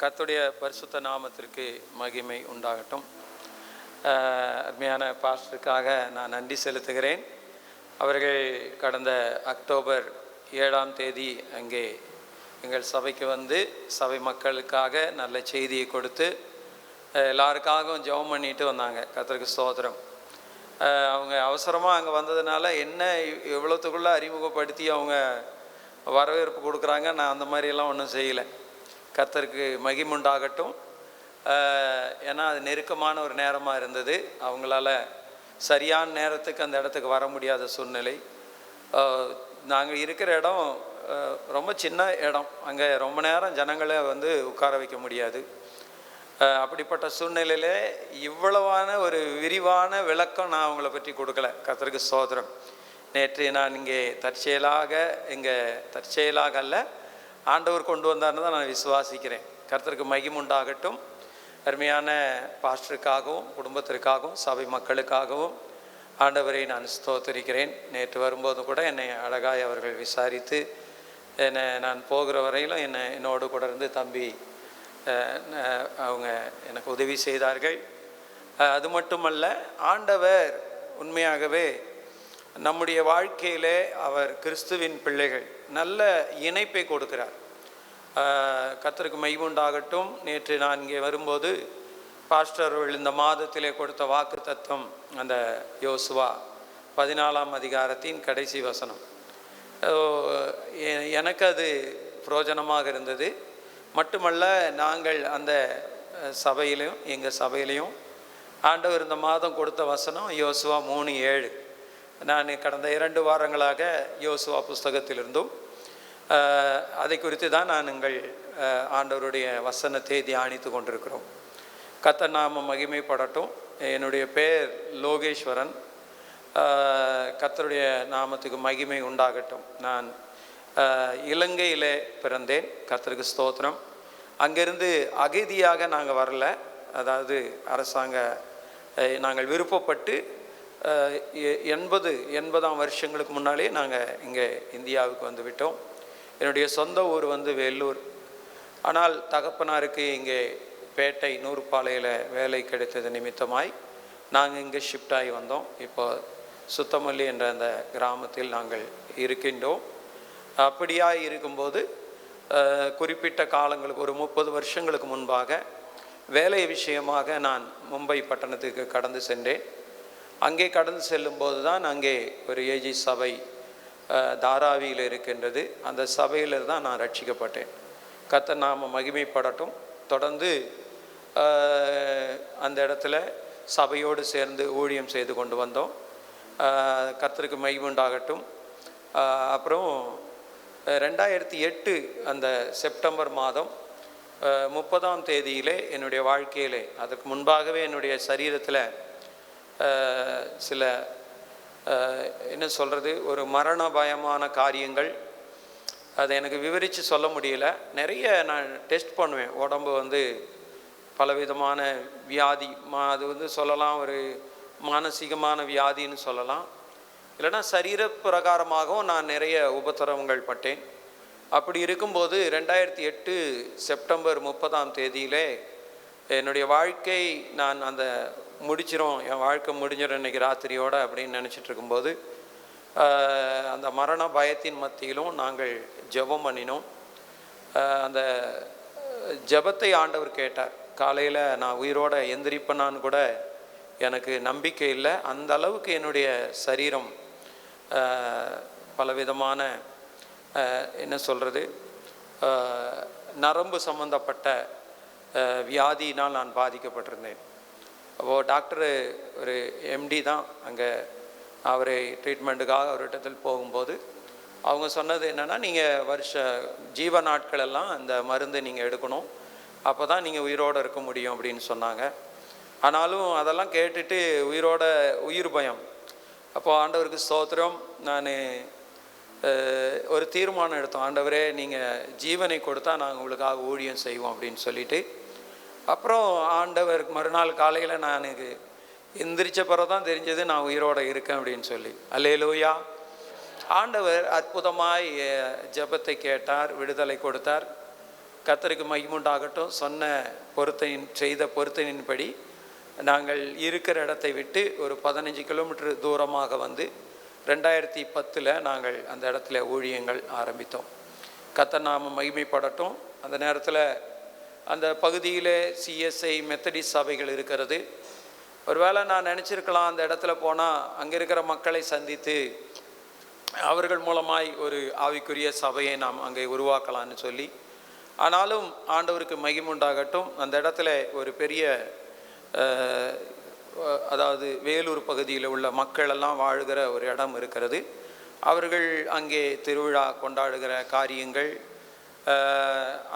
கர்த்தருடைய பரிசுத்த நாமத்திற்கு மகிமை உண்டாகட்டும். அருமையான பாஸ்டருக்காக நான் நன்றி செலுத்துகிறேன். அவர்கள் கடந்த அக்டோபர் 7ஆம் தேதி அங்கே எங்கள் சபைக்கு வந்து சபை மக்களுக்காக நல்ல செய்தியை கொடுத்து எல்லாருக்காகவும் ஜெபம் பண்ணிட்டு வந்தாங்க. கர்த்தருக்கு ஸ்தோத்திரம். அவங்க அவசரமாக அங்கே வந்ததுனால என்ன எவ்வளோத்துக்குள்ளே அறிமுகப்படுத்தி அவங்க வரவேற்பு கொடுக்குறாங்க. நான் அந்த மாதிரியெல்லாம் ஒன்றும் செய்யலை. கர்த்தருக்கு மகிமுண்டாகட்டும். ஏன்னா அது நெருக்கமான ஒரு நேரமாக இருந்தது. அவங்களால சரியான நேரத்துக்கு அந்த இடத்துக்கு வர முடியாத சூழ்நிலை. நாங்கள் இருக்கிற இடம் ரொம்ப சின்ன இடம். அங்கே ரொம்ப நேரம் ஜனங்களை வந்து உட்கார வைக்க முடியாது. அப்படிப்பட்ட சூழ்நிலையில் இவ்வளவான ஒரு விரிவான விளக்கம் நான் அவங்கள பற்றி கொடுக்கல. கர்த்தருக்கு ஸ்தோத்திரம். நேற்று நான் இங்கே தற்செயலாக அல்ல, ஆண்டவர் கொண்டு வந்தார்னு தான் நான் விசுவாசிக்கிறேன். கர்த்தருக்கு மகிமுண்டாகட்டும். அருமையான பாஸ்டருக்காகவும் குடும்பத்திற்காகவும் சபை மக்களுக்காகவும் ஆண்டவரை நான் ஸ்தோத்தரிக்கிறேன். நேற்று வரும்போது கூட என்னை அழகாய் அவர்கள் விசாரித்து என்னை நான் போகிற வரையிலும் என்னோடு கூட இருந்து தம்பி அவங்க எனக்கு உதவி செய்தார்கள். அது மட்டுமல்ல, ஆண்டவர் உண்மையாகவே நம்முடைய வாழ்க்கையிலே அவர் கிறிஸ்துவின் பிள்ளைகள் நல்ல இணைப்பை கொடுக்கிறார். கர்த்தருக்கு மகிமுண்டாகட்டும். நேற்று நான் இங்கே வரும்போது பாஸ்டர்கள் இந்த மாதத்திலே கொடுத்த வாக்கு தத்துவம் அந்த யோசுவா 14ஆம் அதிகாரத்தின் கடைசி வசனம். எனக்கு அது பிரயோஜனமாக இருந்தது. மட்டுமல்ல, நாங்கள் அந்த சபையிலையும் எங்கள் சபையிலையும் ஆண்டவர் இந்த மாதம் கொடுத்த வசனம் யோசுவா 3:7. நான் கடந்த 2 வாரங்களாக யோசுவா புஸ்தகத்திலிருந்தும் அதை குறித்து தான் நான் எங்கள் ஆண்டவருடைய வசனத்தை தியானித்து கொண்டிருக்கிறோம். கர்த்தர் நாமம் மகிமைப்படட்டும். என்னுடைய பேர் லோகேஸ்வரன். கர்த்தருடைய நாமத்துக்கு மகிமை உண்டாகட்டும். நான் இலங்கையில் பிறந்தேன். கர்த்தருக்கு ஸ்தோத்திரம். அங்கேருந்து அகதியாக நாங்கள் வரல. அதாவது நாங்கள் விருப்பப்பட்டு 80ஆம் வருஷங்களுக்கு முன்னாலே நாங்கள் இங்கே இந்தியாவுக்கு வந்து விட்டோம். என்னுடைய சொந்த ஊர் வந்து வேலூர். ஆனால் தகப்பனாருக்கு இங்கே பேட்டை நூறுபாளையில் வேலை கிடைத்தது நிமித்தமாய் நாங்கள் இங்கே ஷிஃப்ட் ஆகி வந்தோம். இப்போ சுத்தமல்லி என்ற அந்த கிராமத்தில் நாங்கள் இருக்கின்றோம். அப்படியாக இருக்கும்போது குறிப்பிட்ட காலங்களுக்கு ஒரு 30 வருஷங்களுக்கு முன்பாக வேலை விஷயமாக நான் மும்பை பட்டணத்துக்கு கடந்து சென்றேன். அங்கே கடந்து செல்லும்போது தான் அங்கே ஒரு ஏஜி சபை தாராவியில் இருக்கின்றது. அந்த சபையில் தான் நான் ரட்சிக்கப்பட்டேன். கர்த்தர் நாம மகிமைப்படட்டும். தொடர்ந்து அந்த இடத்துல சபையோடு சேர்ந்து ஊழியம் செய்து கொண்டு வந்தோம். கர்த்தருக்கு மகிமுண்டாகட்டும். அப்புறம் 2008 அந்த செப்டம்பர் மாதம் 30ஆம் தேதியிலே என்னுடைய வாழ்க்கையிலே, அதுக்கு முன்பாகவே என்னுடைய சரீரத்தில் சில என்ன சொல்கிறது, ஒரு மரண பயமான காரியங்கள். அதை எனக்கு விவரித்து சொல்ல முடியல. நிறைய நான் டெஸ்ட் பண்ணுவேன். உடம்பு வந்து பலவிதமான வியாதி, அது வந்து சொல்லலாம் ஒரு மானசீகமான வியாதின்னு சொல்லலாம், இல்லைனா சரீர பிரகாரமாகவும் நான் நிறைய உபத்திரவங்கள் பட்டேன். அப்படி இருக்கும்போது 2008 செப்டம்பர் 30ஆம் தேதியிலே என்னுடைய வாழ்க்கை நான் அந்த முடிச்சிடும், என் வாழ்க்கை முடிஞ்சிடும் இன்றைக்கி ராத்திரியோடு அப்படின்னு நினச்சிட்டு இருக்கும்போது அந்த மரண பயத்தின் மத்தியிலும் நாங்கள் ஜெபம் பண்ணினோம். அந்த ஜெபத்தை ஆண்டவர் கேட்டார். காலையில் நான் உயிரோடு எந்திரிப்பேனான்னு கூட எனக்கு நம்பிக்கை இல்லை. அந்த அளவுக்கு என்னுடைய சரீரம் பலவிதமான என்ன சொல்கிறது, நரம்பு சம்பந்தப்பட்ட வியாதியினால் நான் பாதிக்கப்பட்டிருந்தேன். அப்போது டாக்டரு ஒரு எம்டி தான் அங்கே, அவரை ட்ரீட்மெண்ட்டுக்காக ஒரு இடத்தில் போகும்போது அவங்க சொன்னது என்னென்னா, நீங்கள் ஜீவ நாட்களெல்லாம் அந்த மருந்து நீங்கள் எடுக்கணும், அப்போ தான் நீங்கள் உயிரோடு இருக்க முடியும் அப்படின்னு சொன்னாங்க. ஆனாலும் அதெல்லாம் கேட்டுட்டு உயிர் பயம். அப்போது ஆண்டவருக்கு ஸ்தோத்திரம். நான் ஒரு தீர்மானம் எடுத்தோம். ஆண்டவரே, நீங்கள் ஜீவனை கொடுத்தா நாங்கள் உங்களுக்காக ஊழியம் செய்வோம் அப்படின்னு சொல்லிட்டு, அப்புறம் ஆண்டவர் மறுநாள் காலையில் நான் எந்திரிச்ச பிறகு தான் தெரிஞ்சது நான் உயிரோடு இருக்கேன் அப்படின்னு சொல்லி. அல்லேலூயா. ஆண்டவர் அற்புதமாய் ஜெபத்தை கேட்டார், விடுதலை கொடுத்தார். கர்த்தருக்கு மகிமுண்டாகட்டும். சொன்ன செய்த பொருத்தனையின்படி நாங்கள் இருக்கிற இடத்தை விட்டு ஒரு 15 கிலோமீட்டர் தூரமாக வந்து 2010 நாங்கள் அந்த இடத்துல ஊழியங்கள் ஆரம்பித்தோம். கர்த்தர் நாமம் மகிமைப்படட்டும். அந்த நேரத்தில் அந்த பகுதியில் சிஎஸ்ஐ மெத்தடிஸ்ட் சபைகள் இருக்கிறது. ஒருவேளை நான் நினச்சிருக்கலாம் அந்த இடத்துல போனால் அங்கே இருக்கிற மக்களை சந்தித்து அவர்கள் மூலமாய் ஒரு ஆவிக்குரிய சபையை நாம் அங்கே உருவாக்கலான்னு சொல்லி. ஆனாலும் ஆண்டவருக்கு மகிமுண்டாகட்டும், அந்த இடத்துல ஒரு பெரிய அதாவது வேலூர் பகுதியில் உள்ள மக்கள் எல்லாம் வாழுகிற ஒரு இடம் இருக்கிறது. அவர்கள் அங்கே திருவிழா கொண்டாடுகிற காரியங்கள்,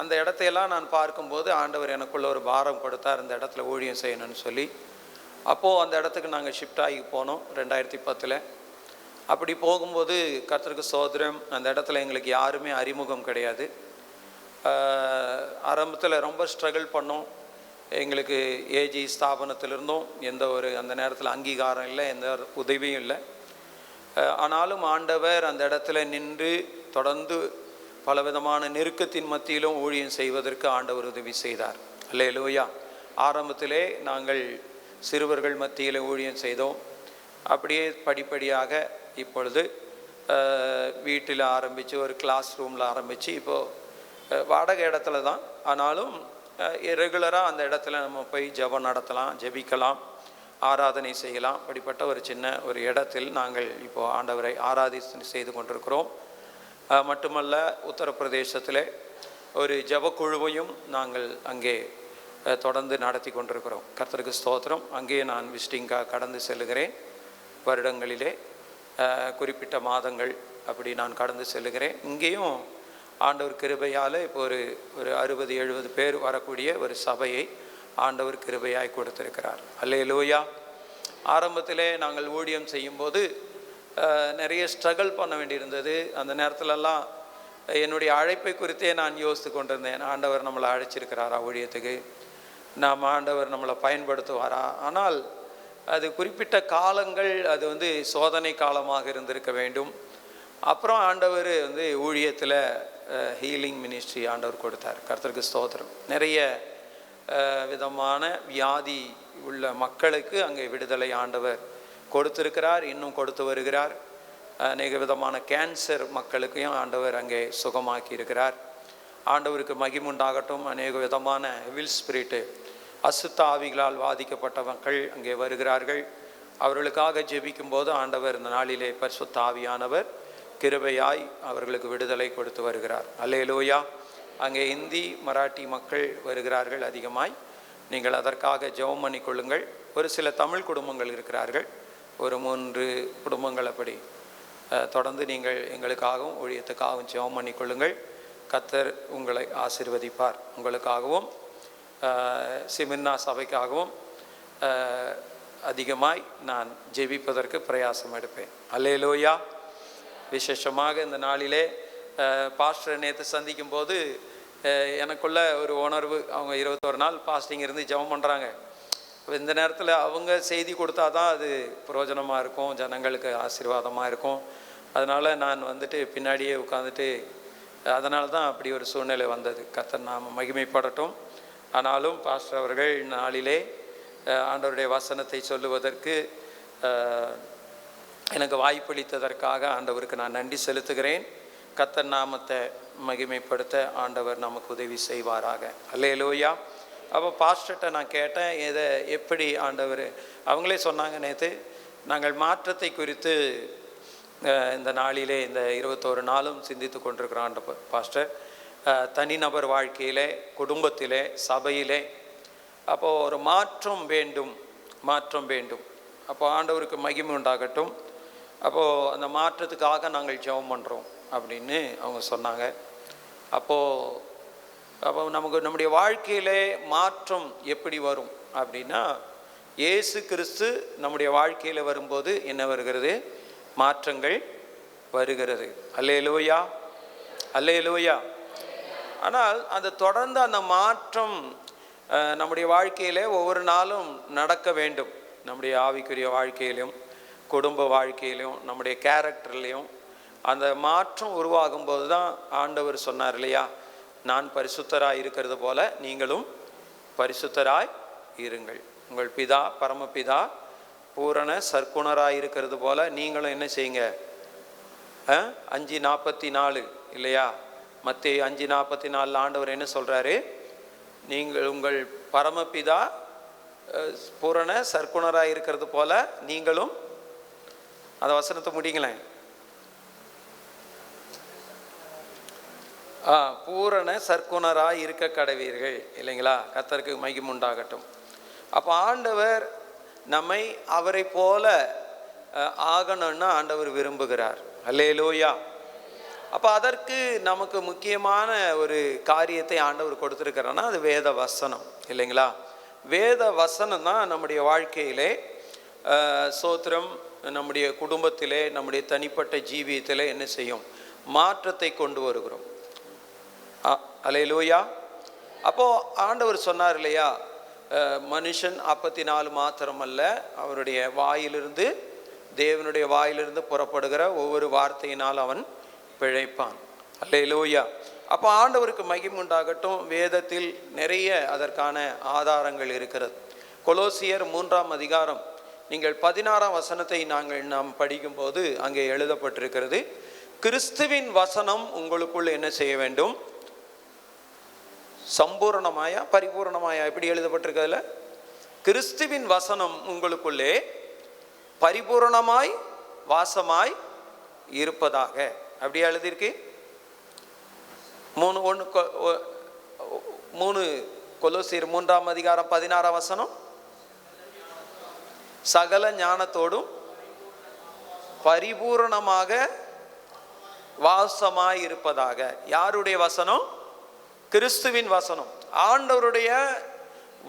அந்த இடத்தையெல்லாம் நான் பார்க்கும்போது ஆண்டவர் எனக்குள்ள ஒரு பாரம் கொடுத்தார், அந்த இடத்துல ஊழியம் செய்யணும்னு சொல்லி. அப்போது அந்த இடத்துக்கு நாங்கள் ஷிஃப்ட் ஆகி போனோம் 2010. அப்படி போகும்போது கர்த்தருக்கு ஸ்தோத்திரம், அந்த இடத்துல எங்களுக்கு யாருமே அறிமுகம் கிடையாது. ஆரம்பத்தில் ரொம்ப ஸ்ட்ரகிள் பண்ணோம். எங்களுக்கு ஏஜி ஸ்தாபனத்திலிருந்தும் எந்த ஒரு அந்த நேரத்தில் அங்கீகாரம் இல்லை, எந்த உதவியும் இல்லை. ஆனாலும் ஆண்டவர் அந்த இடத்துல நின்று தொடர்ந்து பலவிதமான நெருக்கத்தின் மத்தியிலும் ஊழியம் செய்வதற்கு ஆண்டவர் உதவி செய்தார். அல்லேலூயா. ஆரம்பத்திலே நாங்கள் சிறுவர்கள் மத்தியில் ஊழியம் செய்தோம். அப்படியே படிப்படியாக இப்பொழுது வீட்டில் ஆரம்பித்து ஒரு கிளாஸ் ரூமில் ஆரம்பித்து இப்போது வாடகை இடத்துல தான், ஆனாலும் ரெகுலராக அந்த இடத்துல நம்ம போய் ஜெபம் நடத்தலாம், ஜெபிக்கலாம், ஆராதனை செய்யலாம். அப்படிப்பட்ட ஒரு சின்ன ஒரு இடத்தில் நாங்கள் இப்போது ஆண்டவரை ஆராதனை செய்து கொண்டிருக்கிறோம். மட்டுமல்ல, உத்தரப்பிரதேசத்தில் ஒரு ஜெபக்குழுவையும் நாங்கள் அங்கே தொடர்ந்து நடத்தி கொண்டிருக்கிறோம். கர்த்தருக்கு ஸ்தோத்திரம். அங்கேயே நான் விசிட்டிங்காக கடந்து செல்லுகிறேன். வருடங்களிலே குறிப்பிட்ட மாதங்கள் அப்படி நான் கடந்து செல்லுகிறேன். இங்கேயும் ஆண்டவர் கிருபையால் இப்போ ஒரு 60-70 பேர் வரக்கூடிய ஒரு சபையை ஆண்டவர் கிருபையாய் கொடுத்திருக்கிறார். அல்லேலூயா. ஆரம்பத்திலே நாங்கள் ஊழியம் செய்யும்போது நிறைய ஸ்ட்ரகிள் பண்ண வேண்டியிருந்தது. அந்த நேரத்திலெல்லாம் என்னுடைய அழைப்பை குறித்தே நான் யோசித்து கொண்டிருந்தேன். ஆண்டவர் நம்மளை அழைச்சிருக்கிறாரா ஊழியத்துக்கு, நாம் ஆண்டவர் நம்மளை பயன்படுத்துவாரா? ஆனால் அது குறிப்பிட்ட காலங்கள் அது சோதனை காலமாக இருந்திருக்க வேண்டும். அப்புறம் ஆண்டவர் ஊழியத்தில் ஹீலிங் மினிஸ்ட்ரி ஆண்டவர் கொடுத்தார். கர்த்தருக்கு ஸ்தோத்திரம். நிறைய விதமான வியாதி உள்ள மக்களுக்கு அங்கே விடுதலை ஆண்டவர் கொடுத்திருக்கிறார், இன்னும் கொடுத்து வருகிறார். அநேக விதமான கேன்சர் மக்களுக்கையும் ஆண்டவர் அங்கே சுகமாக்கி இருக்கிறார். ஆண்டவருக்கு மகிமுண்டாகட்டும். அநேக விதமான வில் ஸ்பிரிட்டு, அசுத்த ஆவிகளால் பாதிக்கப்பட்ட மக்கள் அங்கே வருகிறார்கள். அவர்களுக்காக ஜெபிக்கும் போது ஆண்டவர் இந்த நாளிலே பரிசுத்த ஆவியானவர் கிருபையாய் அவர்களுக்கு விடுதலை கொடுத்து வருகிறார். அல்லேலூயா. அங்கே இந்தி மராட்டி மக்கள் வருகிறார்கள் அதிகமாய். நீங்கள் அதற்காக ஜெபம் பண்ணி கொள்ளுங்கள். ஒரு சில தமிழ் குடும்பங்கள் இருக்கிறார்கள், ஒரு 3 குடும்பங்கள். அப்படி தொடர்ந்து நீங்கள் எங்களுக்காகவும் ஊழியத்துக்காகவும் ஜெபம் பண்ணி கொள்ளுங்கள். கர்த்தர் உங்களை ஆசீர்வதிப்பார். உங்களுக்காகவும் சிமின்னா சபைக்காகவும் அதிகமாய் நான் ஜெபிப்பதற்கு பிரயாசம் எடுப்பேன். அல்லேலூயா. விசேஷமாக இந்த நாளிலே பாஸ்டரை நேற்று சந்திக்கும் போது எனக்குள்ள ஒரு உணர்வு, அவங்க 21 நாள் பாஸ்டிங் இருந்து ஜெபம் பண்ணுறாங்க. இந்த நேரத்தில் அவங்க செய்தி கொடுத்தா தான் அது பிரயோஜனமாக இருக்கும், ஜனங்களுக்கு ஆசீர்வாதமாக இருக்கும். அதனால் நான் பின்னாடியே உட்காந்துட்டு, அதனால தான் அப்படி ஒரு சூழ்நிலை வந்தது. கர்த்தர் நாம மகிமைப்படட்டும். ஆனாலும் பாஸ்டர் அவர்கள் நாளிலே ஆண்டவருடைய வசனத்தை சொல்லுவதற்கு எனக்கு வாய்ப்பளித்ததற்காக ஆண்டவருக்கு நான் நன்றி செலுத்துகிறேன். கர்த்தர் நாமத்தை மகிமைப்படுத்த ஆண்டவர் நமக்கு உதவி செய்வாராக. அல்லேலூயா. அப்போ பாஸ்டர்கிட்ட நான் கேட்டேன், இதை எப்படி ஆண்டவர், அவங்களே சொன்னாங்க நேற்று நாங்கள் மாற்றத்தை குறித்து இந்த நாளிலே இந்த 21 நாளும் சிந்தித்து கொண்டிருக்கிறோம். ஆண்டவர் பாஸ்டர் தனிநபர் வாழ்க்கையிலே, குடும்பத்திலே, சபையிலே அப்போது ஒரு மாற்றம் வேண்டும், மாற்றம் வேண்டும். அப்போ ஆண்டவருக்கு மகிமை உண்டாகட்டும். அப்போது அந்த மாற்றத்துக்காக நாங்கள் ஜெபம் பண்ணுறோம் அப்படின்னு அவங்க சொன்னாங்க. அப்போ நமக்கு நம்முடைய வாழ்க்கையிலே மாற்றம் எப்படி வரும் அப்படின்னா, இயேசு கிறிஸ்து நம்முடைய வாழ்க்கையில் வரும்போது என்ன வருகிறது? மாற்றங்கள் வருகிறது. அல்லேலூயா, அல்லேலூயா. ஆனால் அந்த தொடர்ந்து அந்த மாற்றம் நம்முடைய வாழ்க்கையிலே ஒவ்வொரு நாளும் நடக்க வேண்டும். நம்முடைய ஆவிக்குரிய வாழ்க்கையிலும், குடும்ப வாழ்க்கையிலும், நம்முடைய கேரக்டர்லேயும் அந்த மாற்றம் உருவாகும்போது தான் ஆண்டவர் சொன்னார் இல்லையா, நான் பரிசுத்தராய் இருக்கிறது போல நீங்களும் பரிசுத்தராய் இருங்கள். உங்கள் பிதா பரமபிதா பூரண சர்க்குணராய் இருக்கிறது போல நீங்களும் என்ன செய்யுங்க. 5:44 இல்லையா? மத்தேயு 5:44 ஆண்டவர் என்ன சொல்கிறாரு? நீங்கள் உங்கள் பரமபிதா பூரண சர்க்குணராக இருக்கிறது போல நீங்களும், அந்த வசனத்தை முடிங்களேன். பூரண சர்க்குணராக இருக்க கடவீர்கள் இல்லைங்களா? கர்த்தருக்கு மகிமை உண்டாகட்டும். அப்போ ஆண்டவர் நம்மை அவரை போல ஆகணும்னு ஆண்டவர் விரும்புகிறார். அல்லேலூயா. அப்போ அதற்கு நமக்கு முக்கியமான ஒரு காரியத்தை ஆண்டவர் கொடுத்துருக்கிறான்னா அது வேத வசனம் இல்லைங்களா? வேத வசனம் தான் நம்முடைய வாழ்க்கையிலே சோத்திரம், நம்முடைய குடும்பத்திலே, நம்முடைய தனிப்பட்ட ஜீவியத்திலே என்ன செய்யும்? மாற்றத்தை கொண்டு வருகிறோம். அல்லேலூயா. அப்போது ஆண்டவர் சொன்னார் இல்லையா, மனுஷன் 54 மாத்திரமல்ல, அவருடைய வாயிலிருந்து, தேவனுடைய வாயிலிருந்து புறப்படுகிற ஒவ்வொரு வார்த்தையினால் அவன் பிழைப்பான். அல்லேலூயா. அப்போ ஆண்டவருக்கு மகிமை உண்டாகட்டும். வேதத்தில் நிறைய அதற்கான ஆதாரங்கள் இருக்கிறது. கொலோசியர் 3ஆம் அதிகாரம் நீங்கள் 16ஆம் வசனத்தை நாம் படிக்கும்போது அங்கே எழுதப்பட்டிருக்கிறது, கிறிஸ்துவின் வசனம் உங்களுக்குள் என்ன செய்ய வேண்டும்? சம்பூர்ணமாயா பரிபூர்ணமாயா? எப்படி எழுதப்பட்டிருக்கிறதுல? கிறிஸ்துவின் வசனம் உங்களுக்குள்ளே பரிபூர்ணமாய் வாசமாய் இருப்பதாக. அப்படியே எழுதியிருக்கு. 3 கொலோசியர் 3ஆம் அதிகாரம் 16ஆம் வசனம், சகல ஞானத்தோடும் பரிபூர்ணமாக வாசமாய் இருப்பதாக. யாருடைய வசனம்? கிறிஸ்துவின் வசனம். ஆண்டவருடைய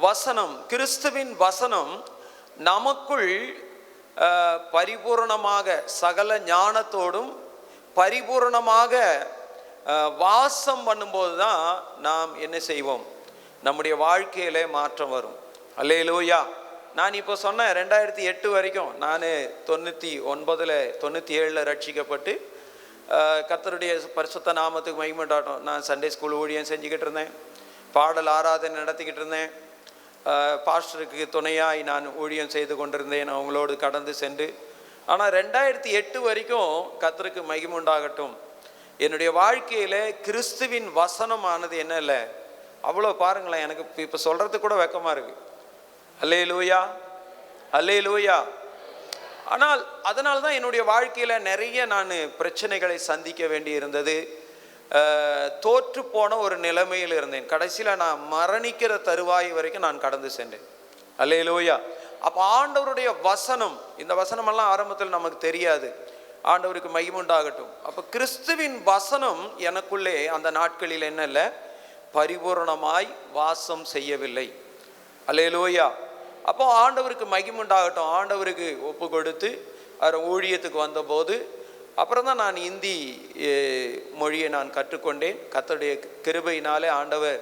வசனம், கிறிஸ்துவின் வசனம் நமக்குள் பரிபூர்ணமாக சகல ஞானத்தோடும் பரிபூர்ணமாக வாசம் பண்ணும்போது தான் நாம் என்ன செய்வோம்? நம்முடைய வாழ்க்கையிலே மாற்றம் வரும். அல்லேலூயா. நான் இப்போ சொன்னேன் 2008 வரைக்கும் நான் 99 97 ரட்சிக்கப்பட்டு கர்த்தருடைய பரிசுத்த நாமத்துக்கு மகிமை உண்டாகட்டும். நான் சண்டே ஸ்கூல் ஊழியம் செஞ்சுக்கிட்டு இருந்தேன், பாடல் ஆராதனை நடத்திக்கிட்டு இருந்தேன், பாஸ்டருக்கு துணையாய் நான் ஊழியம் செய்து கொண்டிருந்தேன் அவங்களோடு கடந்து சென்று. ஆனால் 2008 வரைக்கும் கர்த்தருக்கு மகிமை உண்டாகட்டும், என்னுடைய வாழ்க்கையில் கிறிஸ்துவின் வசனமானது என்ன இல்லை, அவ்வளோ பாருங்களேன், எனக்கு இப்போ சொல்கிறதுக்கு கூட வெக்கமாக இருக்குது. அல்லேலூயா, அல்லேலூயா. ஆனால் அதனால தான் என்னுடைய வாழ்க்கையில் நிறைய நான் பிரச்சனைகளை சந்திக்க வேண்டி இருந்தது. தோற்று போன ஒரு நிலைமையில் இருந்தேன். கடைசியில் நான் மரணிக்கிற தருவாய் வரைக்கும் நான் கடந்து சென்றேன். அல்லேலூயா. அப்போ ஆண்டவருடைய வசனம், இந்த வசனமெல்லாம் ஆரம்பத்தில் நமக்கு தெரியாது. ஆண்டவருக்கு மகிமை உண்டாகட்டும். அப்போ கிறிஸ்துவின் வசனம் எனக்குள்ளே அந்த நாட்களில் என்ன இல்லை, பரிபூர்ணமாய் வாசம் செய்யவில்லை. அல்லேலூயா. அப்போ ஆண்டவருக்கு மகிமை உண்டாகட்டும். ஆண்டவருக்கு ஒப்பு கொடுத்து அவர் ஊழியத்துக்கு வந்தபோது அப்புறம் தான் நான் இந்தி மொழியை நான் கற்றுக்கொண்டேன். கர்த்தருடைய கிருபையினாலே ஆண்டவர்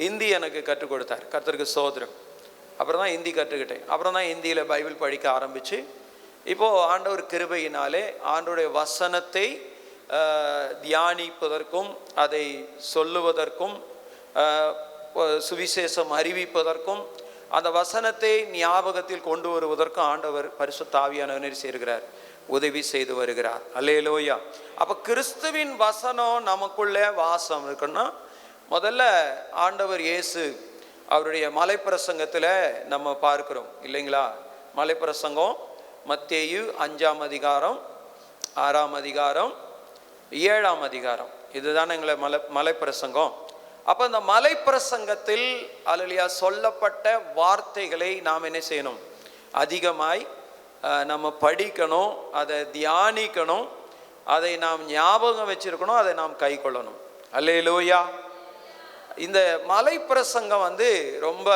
இந்தி எனக்கு கற்றுக் கொடுத்தார். கர்த்தருக்கு ஸ்தோத்திரம். அப்புறம் தான் இந்தி கற்றுக்கிட்டேன். அப்புறம் தான் இந்தியில் பைபிள் படிக்க ஆரம்பித்து இப்போது ஆண்டவர் கிருபையினாலே ஆண்டவருடைய வசனத்தை தியானிப்பதற்கும் அதை சொல்லுவதற்கும் சுவிசேஷம் அறிவிப்பதற்கும் அந்த வசனத்தை ஞாபகத்தில் கொண்டு வருவதற்கும் ஆண்டவர் பரிசுத்த ஆவியானவர் செய்கிறார், உதவி செய்து வருகிறார். அல்லேலூயா. அப்போ கிறிஸ்துவின் வசனம் நமக்குள்ளே வாசம் இருக்குன்னா, முதல்ல ஆண்டவர் இயேசு அவருடைய மலைப்பிரசங்கத்தில் நம்ம பார்க்கிறோம் இல்லைங்களா? மலைப்பிரசங்கம் மத்தேயு 5ஆம் அதிகாரம் 6ஆம் அதிகாரம் 7ஆம் அதிகாரம், இதுதான் எங்களை மலைப்பிரசங்கம். அப்போ இந்த மலைப்பிரசங்கத்தில் அல்லேலூயா சொல்லப்பட்ட வார்த்தைகளை நாம் என்ன செய்யணும்? அதிகமாய் நம்ம படிக்கணும், அதை தியானிக்கணும், அதை நாம் ஞாபகம் வச்சிருக்கணும், அதை நாம் கை கொள்ளணும். அல்லேலூயா. இந்த மலைப்பிரசங்கம் ரொம்ப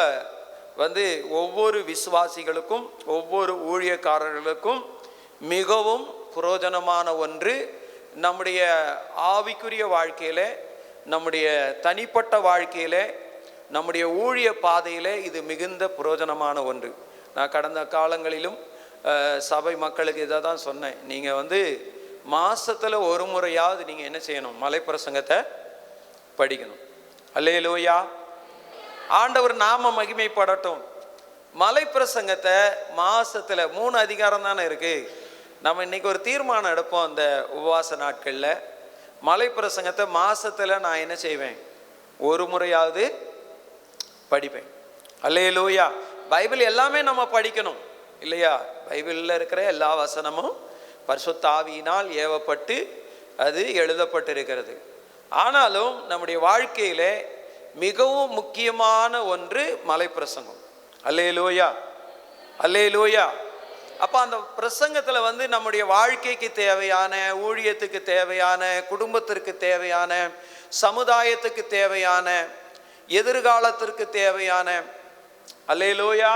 ஒவ்வொரு விசுவாசிகளுக்கும் ஒவ்வொரு ஊழியக்காரர்களுக்கும் மிகவும் பிரயோஜனமான ஒன்று. நம்முடைய ஆவிக்குரிய வாழ்க்கையில், நம்முடைய தனிப்பட்ட வாழ்க்கையில், நம்முடைய ஊழிய பாதையில் இது மிகுந்த பிரயோஜனமான ஒன்று. நான் கடந்த காலங்களிலும் சபை மக்களுக்கு இதை தான் சொன்னேன். நீங்கள் மாதத்தில் ஒரு முறையாவது நீங்கள் என்ன செய்யணும்? மலைப்பிரசங்கத்தை படிக்கணும். அல்லேலூயா. ஆண்டவர் நாம மகிமைப்படட்டும். மலை பிரசங்கத்தை மாசத்துல 3 அதிகாரம் தானே இருக்கு. நம்ம இன்னைக்கு ஒரு தீர்மானம் எடுப்போம். அந்த உபவாச நாட்கள்ல மலை பிரசங்கத்தை மாசத்துல நான் என்ன செய்வேன், ஒரு முறையாவது படிப்பேன். அல்லேலூயா. பைபிள் எல்லாமே நம்ம படிக்கணும் இல்லையா? பைபிளில் இருக்கிற எல்லா வசனமும் பரிசுத்த ஆவியினால் ஏவப்பட்டு அது எழுதப்பட்டிருக்கிறது. ஆனாலும் நம்முடைய வாழ்க்கையிலே மிகவும் முக்கியமான ஒன்று மலை பிரசங்கம். அல்லேலூயா, அல்லேலூயா. அப்போ அந்த பிரசங்கத்தில் வந்து நம்முடைய வாழ்க்கைக்கு தேவையான, ஊழியத்துக்கு தேவையான, குடும்பத்திற்கு தேவையான, சமுதாயத்துக்கு தேவையான, எதிர்காலத்திற்கு தேவையான, அல்லேலூயா,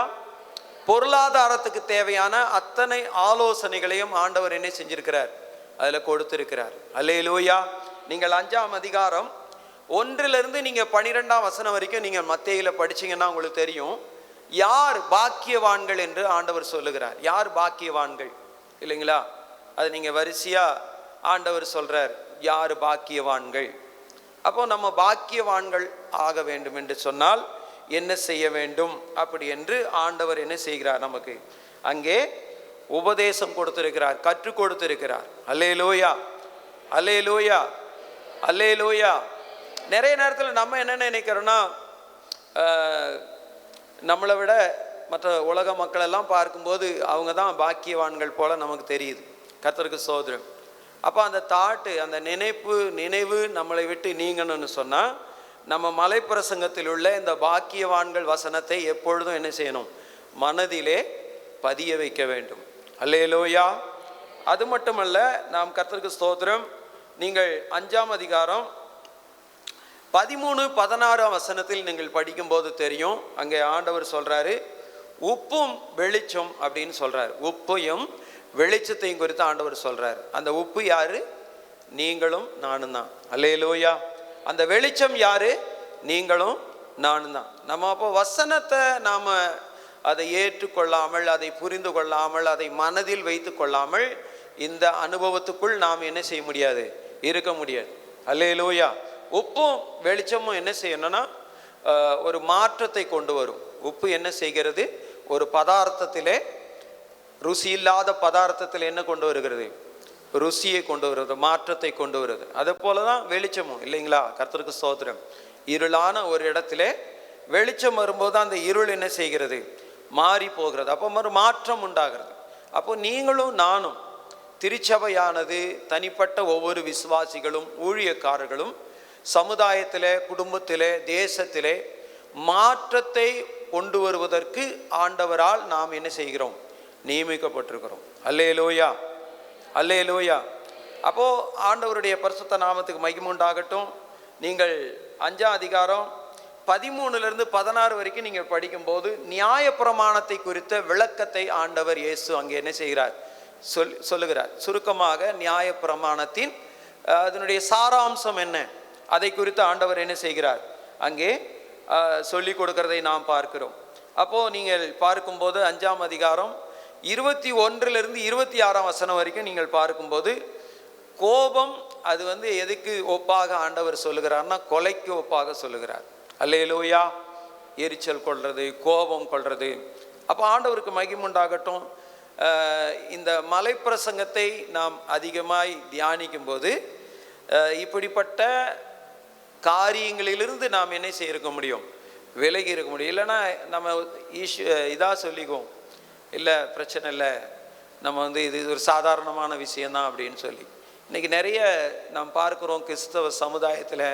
பொருளாதாரத்துக்கு தேவையான அத்தனை ஆலோசனைகளையும் ஆண்டவர் என்ன செஞ்சிருக்கிறார், அதில் கொடுத்திருக்கிறார். அல்லேலூயா. நீங்கள் 5ஆம் அதிகாரம் 1 நீங்கள் 12ஆம் வசனம் வரைக்கும் நீங்கள் மத்தேயில படிச்சீங்கன்னா உங்களுக்கு தெரியும் யார் பாக்கியவான்கள் என்று ஆண்டவர் சொல்லுகிறார். யார் பாக்கியவான்கள் இல்லைங்களா? அது நீங்கள் வரிசையா ஆண்டவர் சொல்றார், யார் பாக்கியவான்கள். அப்போ நம்ம பாக்கியவான்கள் ஆக வேண்டும் என்று சொன்னால் என்ன செய்ய வேண்டும் அப்படி என்று ஆண்டவர் என்ன செய்கிறார், நமக்கு அங்கே உபதேசம் கொடுத்திருக்கிறார், கற்றுக் கொடுத்திருக்கிறார். அல்லேலூயா, அல்லேலூயா, அல்லேலூயா. நிறைய நேரத்தில் நம்ம என்ன நினைக்கிறோன்னா, நம்மளை விட மற்ற உலக மக்கள் எல்லாம் பார்க்கும்போது அவங்க தான் பாக்கியவான்கள் போல நமக்கு தெரியுது. கர்த்தருக்கு ஸ்தோத்திரம். அப்போ அந்த தாட்டு, அந்த நினைவு நம்மளை விட்டு நீங்கணும்னு சொன்னால் நம்ம மலை பிரசங்கத்தில் உள்ள இந்த பாக்கியவான்கள் வசனத்தை எப்பொழுதும் என்ன செய்யணும், மனதிலே பதிய வைக்க வேண்டும். அல்லேலூயா. அது மட்டுமல்ல, நாம் கர்த்தருக்கு ஸ்தோத்திரம், நீங்கள் 5ஆம் அதிகாரம் 13-16 வசனத்தில் நீங்கள் படிக்கும்போது தெரியும். அங்கே ஆண்டவர் சொல்றாரு, உப்பும் வெளிச்சம் அப்படின்னு சொல்றாரு. உப்பையும் வெளிச்சத்தையும் குறித்து ஆண்டவர் சொல்றாரு. அந்த உப்பு யாரு? நீங்களும் நானும் தான். அல்லேலூயா. அந்த வெளிச்சம் யாரு? நீங்களும் நானும் தான். நம்ம அப்போ வசனத்தை நாம அதை ஏற்றுக்கொள்ளாமல், அதை புரிந்து கொள்ளாமல், அதை மனதில் வைத்து கொள்ளாமல் இந்த அனுபவத்துக்குள் நாம் என்ன செய்ய முடியாது, இருக்க முடியாது. அல்லேலூயா. உப்பும் வெளிச்சமும் என்ன செய்யணும்னா ஒரு மாற்றத்தை கொண்டு வரும். உப்பு என்ன செய்கிறது, ஒரு பதார்த்தத்திலே, ருசி இல்லாத பதார்த்தத்தில் என்ன கொண்டு வருகிறது, ருசியை கொண்டு வருவது, மாற்றத்தை கொண்டு வருவது. அதே போல தான் வெளிச்சமும் இல்லைங்களா? கர்த்தருக்கு ஸ்தோத்திரம். இருளான ஒரு இடத்திலே வெளிச்சம் வரும்போது அந்த இருள் என்ன செய்கிறது, மாறி போகிறது. அப்போ ஒரு மாற்றம் உண்டாகிறது. அப்போ நீங்களும் நானும், திருச்சபையானது, தனிப்பட்ட ஒவ்வொரு விசுவாசிகளும், ஊழியக்காரர்களும் சமுதாயத்திலே, குடும்பத்திலே, தேசத்திலே மாற்றத்தை கொண்டு வருவதற்கு ஆண்டவரால் நாம் என்ன செய்கிறோம், நியமிக்கப்பட்டிருக்கிறோம். அல்லேலூயா, அல்லேலூயா. அப்போ ஆண்டவருடைய பரிசுத்த நாமத்துக்கு மகிமை உண்டாகட்டும். நீங்கள் 5ஆம் அதிகாரம் 13-16 வரைக்கும் நீங்கள் படிக்கும்போது நியாயப்பிரமாணத்தை குறித்த விளக்கத்தை ஆண்டவர் இயேசு அங்கே என்ன செய்கிறார், சொல்லுகிறார். சுருக்கமாக நியாயப்பிரமாணத்தின் அதனுடைய சாராம்சம் என்ன, அதை குறித்து ஆண்டவர் என்ன செய்கிறார், அங்கே சொல்லி கொடுக்கிறதை நாம் பார்க்கிறோம். அப்போது நீங்கள் பார்க்கும்போது 5ஆம் அதிகாரம் 21-26 வசனம் வரைக்கும் நீங்கள் பார்க்கும்போது கோபம் அது எதுக்கு ஒப்பாக ஆண்டவர் சொல்லுகிறார்னா, கொலைக்கு ஒப்பாக சொல்லுகிறார். அல்லேலூயா. எரிச்சல் கொள்வது, கோபம் கொள்வது. அப்போ ஆண்டவருக்கு மகிமை உண்டாகட்டும். இந்த மலை பிரசங்கத்தை நாம் அதிகமாய் தியானிக்கும் போது இப்படிப்பட்ட காரியங்களிலிருந்து நாம் என்ன செய்ய முடியும், விலகி இருக்க முடியும். இல்லைன்னா நம்ம இதாக சொல்லிக்குவோம், இல்லை பிரச்சனை இல்லை, நம்ம இது ஒரு சாதாரணமான விஷயந்தான் அப்படின்னு சொல்லி. இன்றைக்கி நிறைய நாம் பார்க்குறோம் கிறிஸ்தவ சமுதாயத்தில்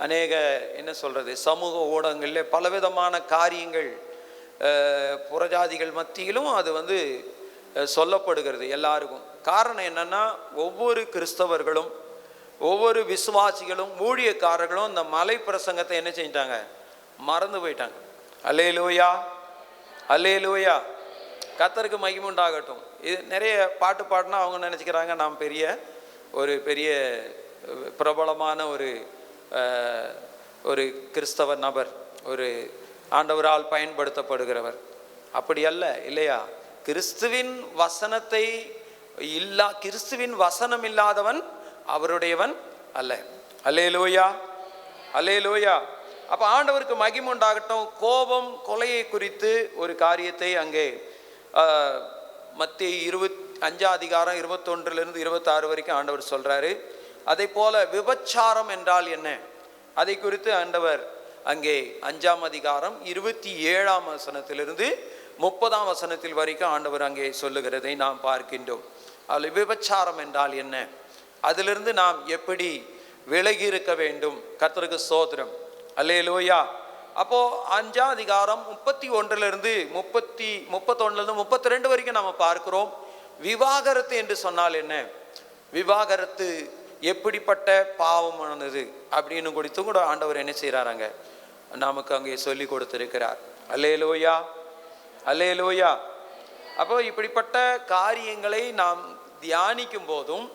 அநேக என்ன சொல்கிறது, சமூக ஊடகங்களில் பலவிதமான காரியங்கள் புறஜாதிகள் மத்தியிலும் அது சொல்லப்படுகிறது எல்லாருக்கும். காரணம் என்னென்னா, ஒவ்வொரு கிறிஸ்தவர்களும், ஒவ்வொரு விசுவாசிகளும், ஊழியக்காரர்களும் இந்த மலை பிரசங்கத்தை என்ன செஞ்சிட்டாங்க, மறந்து போயிட்டாங்க. அல்லேலூயா, அல்லேலூயா. கர்த்தருக்கு மகிமை உண்டாகட்டும். இது நிறைய பாட்டு பாடினா அவங்க நினச்சிக்கிறாங்க நாம் பெரிய பிரபலமான ஒரு கிறிஸ்தவ நபர், ஒரு ஆண்டவரால் பயன்படுத்தப்படுகிறவர். அப்படி அல்ல இல்லையா? கிறிஸ்துவின் வசனம் இல்லாதவன் அவருடையவன் அல்ல. அல்லேலூயா, அல்லேலூயா. அப்போ ஆண்டவருக்கு மகிமை உண்டாகட்டும். கோபம் கொலையை குறித்து ஒரு காரியத்தை அங்கே மத்தேயு 25 21 26 வரைக்கும் ஆண்டவர் சொல்றாரு. அதே போல விபச்சாரம் என்றால் என்ன, அதை குறித்து ஆண்டவர் அங்கே 5 27 30 வரைக்கும் ஆண்டவர் அங்கே சொல்லுகிறதை நாம் பார்க்கின்றோம். அதில் விபச்சாரம் என்றால் என்ன, அதிலிருந்து நாம் எப்படி விலகி இருக்க வேண்டும். கர்த்தருக்கு ஸ்தோத்திரம். அல்லேலூயா. அப்போ 5 31 32 வரைக்கும் நம்ம பார்க்கிறோம். விவாகரத்து என்று சொன்னால் என்ன, விவாகரத்து எப்படிப்பட்ட பாவமானது அப்படின்னு குறித்து கூட ஆண்டவர் என்ன செய்கிறாராங்க, நமக்கு அங்கே சொல்லி கொடுத்திருக்கிறார். அல்லேலூயா, அல்லேலூயா. அப்போ இப்படிப்பட்ட காரியங்களை நாம் தியானிக்கும் போதும்,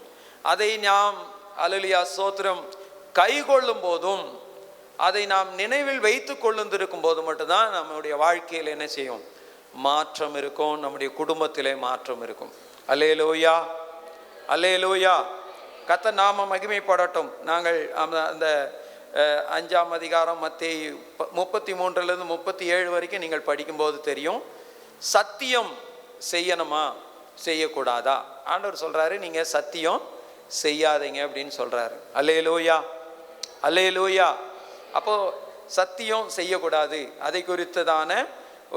அதை நாம் அல்லேலூயா ஸ்தோத்திரம் கைகொள்ளும் போதும், அதை நாம் நினைவில் வைத்து கொள்ளுந்திருக்கும் போது மட்டும்தான் நம்முடைய வாழ்க்கையில் என்ன செய்யும், மாற்றம் இருக்கும், நம்முடைய குடும்பத்திலே மாற்றம் இருக்கும். அல்லேலூயா, அல்லேலூயா. கர்த்தர் நாம மகிமைப்படட்டும். நாங்கள் அந்த 5 மத்தேயு 33 37 வரைக்கும் நீங்கள் படிக்கும்போது தெரியும். சத்தியம் செய்யணுமா செய்யக்கூடாதா? ஆண்டவர் சொல்றாரு, நீங்க சத்தியம் செய்யாதீங்க அப்படின்னு சொல்றாரு. அல்லேலூயா, அல்லேலூயா. அப்போ சத்தியம் செய்யக்கூடாது, அதை குறித்ததான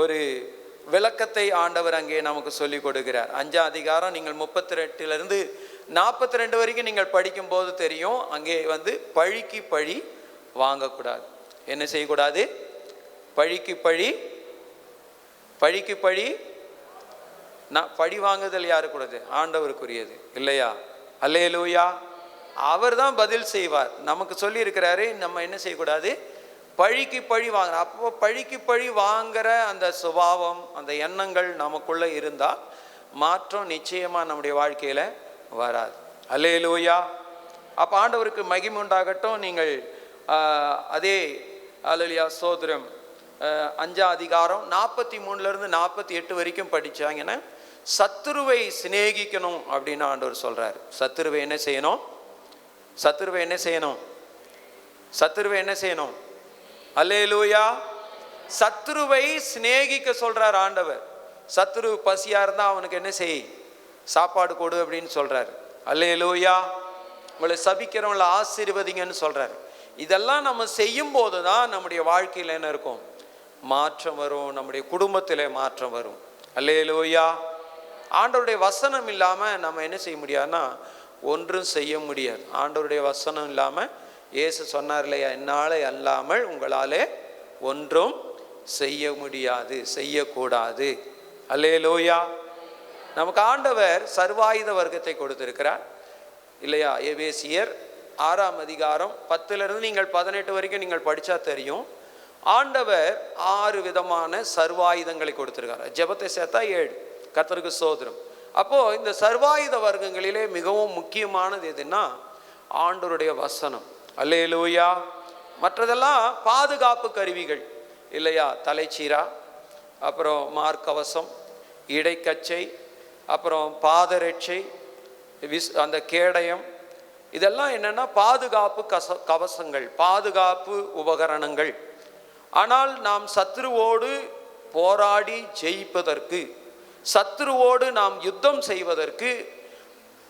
ஒரு விளக்கத்தை ஆண்டவர் அங்கே நமக்கு சொல்லி கொடுக்கிறார். 5 நீங்கள் 38 42 வரைக்கும் நீங்கள் படிக்கும்போது தெரியும். அங்கே பழிக்கு பழி வாங்கக்கூடாது. என்ன செய்யக்கூடாது? பழிக்கு பழி, பழிக்கு பழி. பழி வாங்குதல் யாருக்கூடாது? ஆண்டவருக்குரியது இல்லையா? அல்லேலூயா. அவர் தான் பதில் செய்வார். நமக்கு சொல்லி இருக்கிறாரு, நம்ம என்ன செய்யக்கூடாது? பழிக்கு பழி வாங்குற. அப்போ பழிக்கு பழி வாங்குற அந்த சுபாவம், அந்த எண்ணங்கள் நமக்குள்ள இருந்தால் மாற்றம் நிச்சயமா நம்முடைய வாழ்க்கையில வராது. அல்லேலூயா. அப்போ ஆண்டவருக்கு மகிமை உண்டாகட்டும். நீங்கள் அதே அல்லேலூயா ஸ்தோத்திரம் 5 43 48 வரைக்கும் படிச்சாங்கன்னா, சத்துருவை சிநேகிக்கணும் அப்படின்னு ஆண்டவர் சொல்றாரு. சத்துருவை என்ன செய்யணும்? சத்துருவை என்ன செய்யணும்? சத்துருவை என்ன செய்யணும்? அல்லேலூயா. சத்துருவை சிநேகிக்க சொல்றார் ஆண்டவர். சத்துரு பசியா இருந்தா அவனுக்கு என்ன செய்? சாப்பாடு கொடு அப்படின்னு சொல்றாரு. அல்லேலூயா. உங்களை சபிக்கிறவங்களை ஆசீர்வதிங்கன்னு சொல்றாரு. இதெல்லாம் நம்ம செய்யும் போது தான் நம்முடைய வாழ்க்கையில் என்ன இருக்கும்? மாற்றம் வரும். நம்முடைய குடும்பத்திலே மாற்றம் வரும். அல்லேலூயா. ஆண்டவருடைய வசனம் இல்லாமல் நம்ம என்ன செய்ய முடியாதுன்னா ஒன்றும் செய்ய முடியாது. ஆண்டவருடைய வசனம் இல்லாமல், இயேசு சொன்னார் இல்லையா, என்னாலே அல்லாமல் உங்களாலே ஒன்றும் செய்ய முடியாது, செய்யக்கூடாது. அல்லேலூயா. நமக்கு ஆண்டவர் சர்வாயுத வர்க்கத்தை கொடுத்திருக்கிறார் இல்லையா? எபேசியர் 6 10 நீங்கள் 18 வரைக்கும் நீங்கள் படித்தா தெரியும். ஆண்டவர் 6 விதமான சர்வாயுதங்களை கொடுத்திருக்கார். ஜெபத்தை சேர்த்தா 7. கர்த்தருக்கு ஸ்தோத்திரம். அப்போ இந்த சர்வாயுத வர்க்கங்களிலே மிகவும் முக்கியமானது எதுன்னா ஆண்டவருடைய வசனம். அல்லேலூயா. மற்றதெல்லாம் பாதுகாப்பு கருவிகள் இல்லையா? தலைச்சீரா, அப்புறம் மார்க்கவசம், இடைக்கச்சை, அப்புறம் பாதரட்சை, அந்த கேடயம், இதெல்லாம் என்னன்னா பாதுகாப்பு கவசங்கள், பாதுகாப்பு உபகரணங்கள். ஆனால் நாம் சத்துருவோடு போராடி ஜெயிப்பதற்கு, சத்துருவோடு நாம் யுத்தம் செய்வதற்கு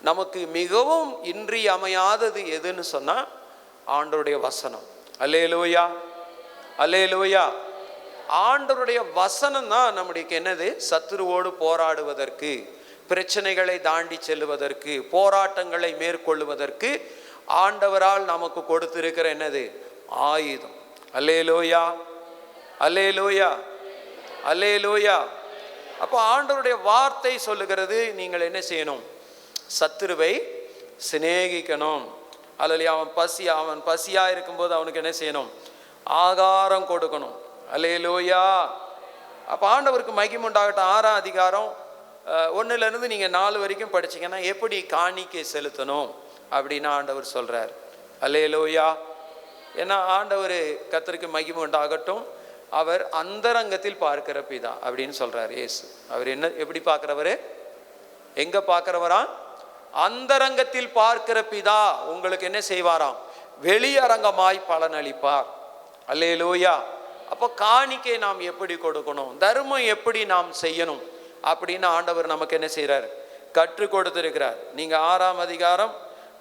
நமக்கு மிகவும் இன்றியமையாதது எதுன்னு சொன்னா ஆண்டவருடைய வசனம். அல்லேலூயா, அல்லேலூயா. ஆண்டவருடைய வசனம் தான் நம்முடைய என்னது? சத்துருவோடு போராடுவதற்கு, பிரச்சனைகளை தாண்டி செல்லுவதற்கு, போராட்டங்களை மேற்கொள்ளுவதற்கு ஆண்டவரால் நமக்கு கொடுத்திருக்கிற என்னது? ஆயுதம். அல்லேலூயா, அல்லேலூயா, அல்லேலூயா. அப்போ ஆண்டவருடைய வார்த்தை சொல்லுகிறது, நீங்கள் என்ன செய்யணும்? சத்துருவை சிநேகிக்கணும். அல்லேலூயா. அவன் பசியா இருக்கும்போது அவனுக்கு என்ன செய்யணும்? ஆகாரம் கொடுக்கணும். அல்லேலூயா. அப்போ ஆண்டவருக்கு மகிமை உண்டாகட்டும். 6 1 நீங்கள் 4 வரைக்கும் படிச்சீங்கன்னா எப்படி காணிக்கை செலுத்தணும் அப்படின்னு ஆண்டவர் சொல்றார். அல்லேலூயா. ஏன்னா ஆண்டவர் கர்த்தருக்கு மகிமை உண்டாகட்டும், அவர் அந்தரங்கத்தில் பார்க்கிற பிதா அப்படின்னு சொல்றார் இயேசு. அவர் என்ன எப்படி பார்க்கிறவரு? எங்க பார்க்கிறவரா? அந்தரங்கத்தில் பார்க்கிற பிதா உங்களுக்கு என்ன செய்வாராம்? வெளியரங்கமாய் பலனளிப்பார். அல்லேலூயா. அப்போ காணிக்கை நாம் எப்படி கொடுக்கணும், தர்மம் எப்படி நாம் செய்யணும் அப்படின்னு ஆண்டவர் நமக்கு என்ன செய்கிறார், கற்றுக் கொடுத்திருக்கிறார். நீங்கள் 6ஆம் அதிகாரம்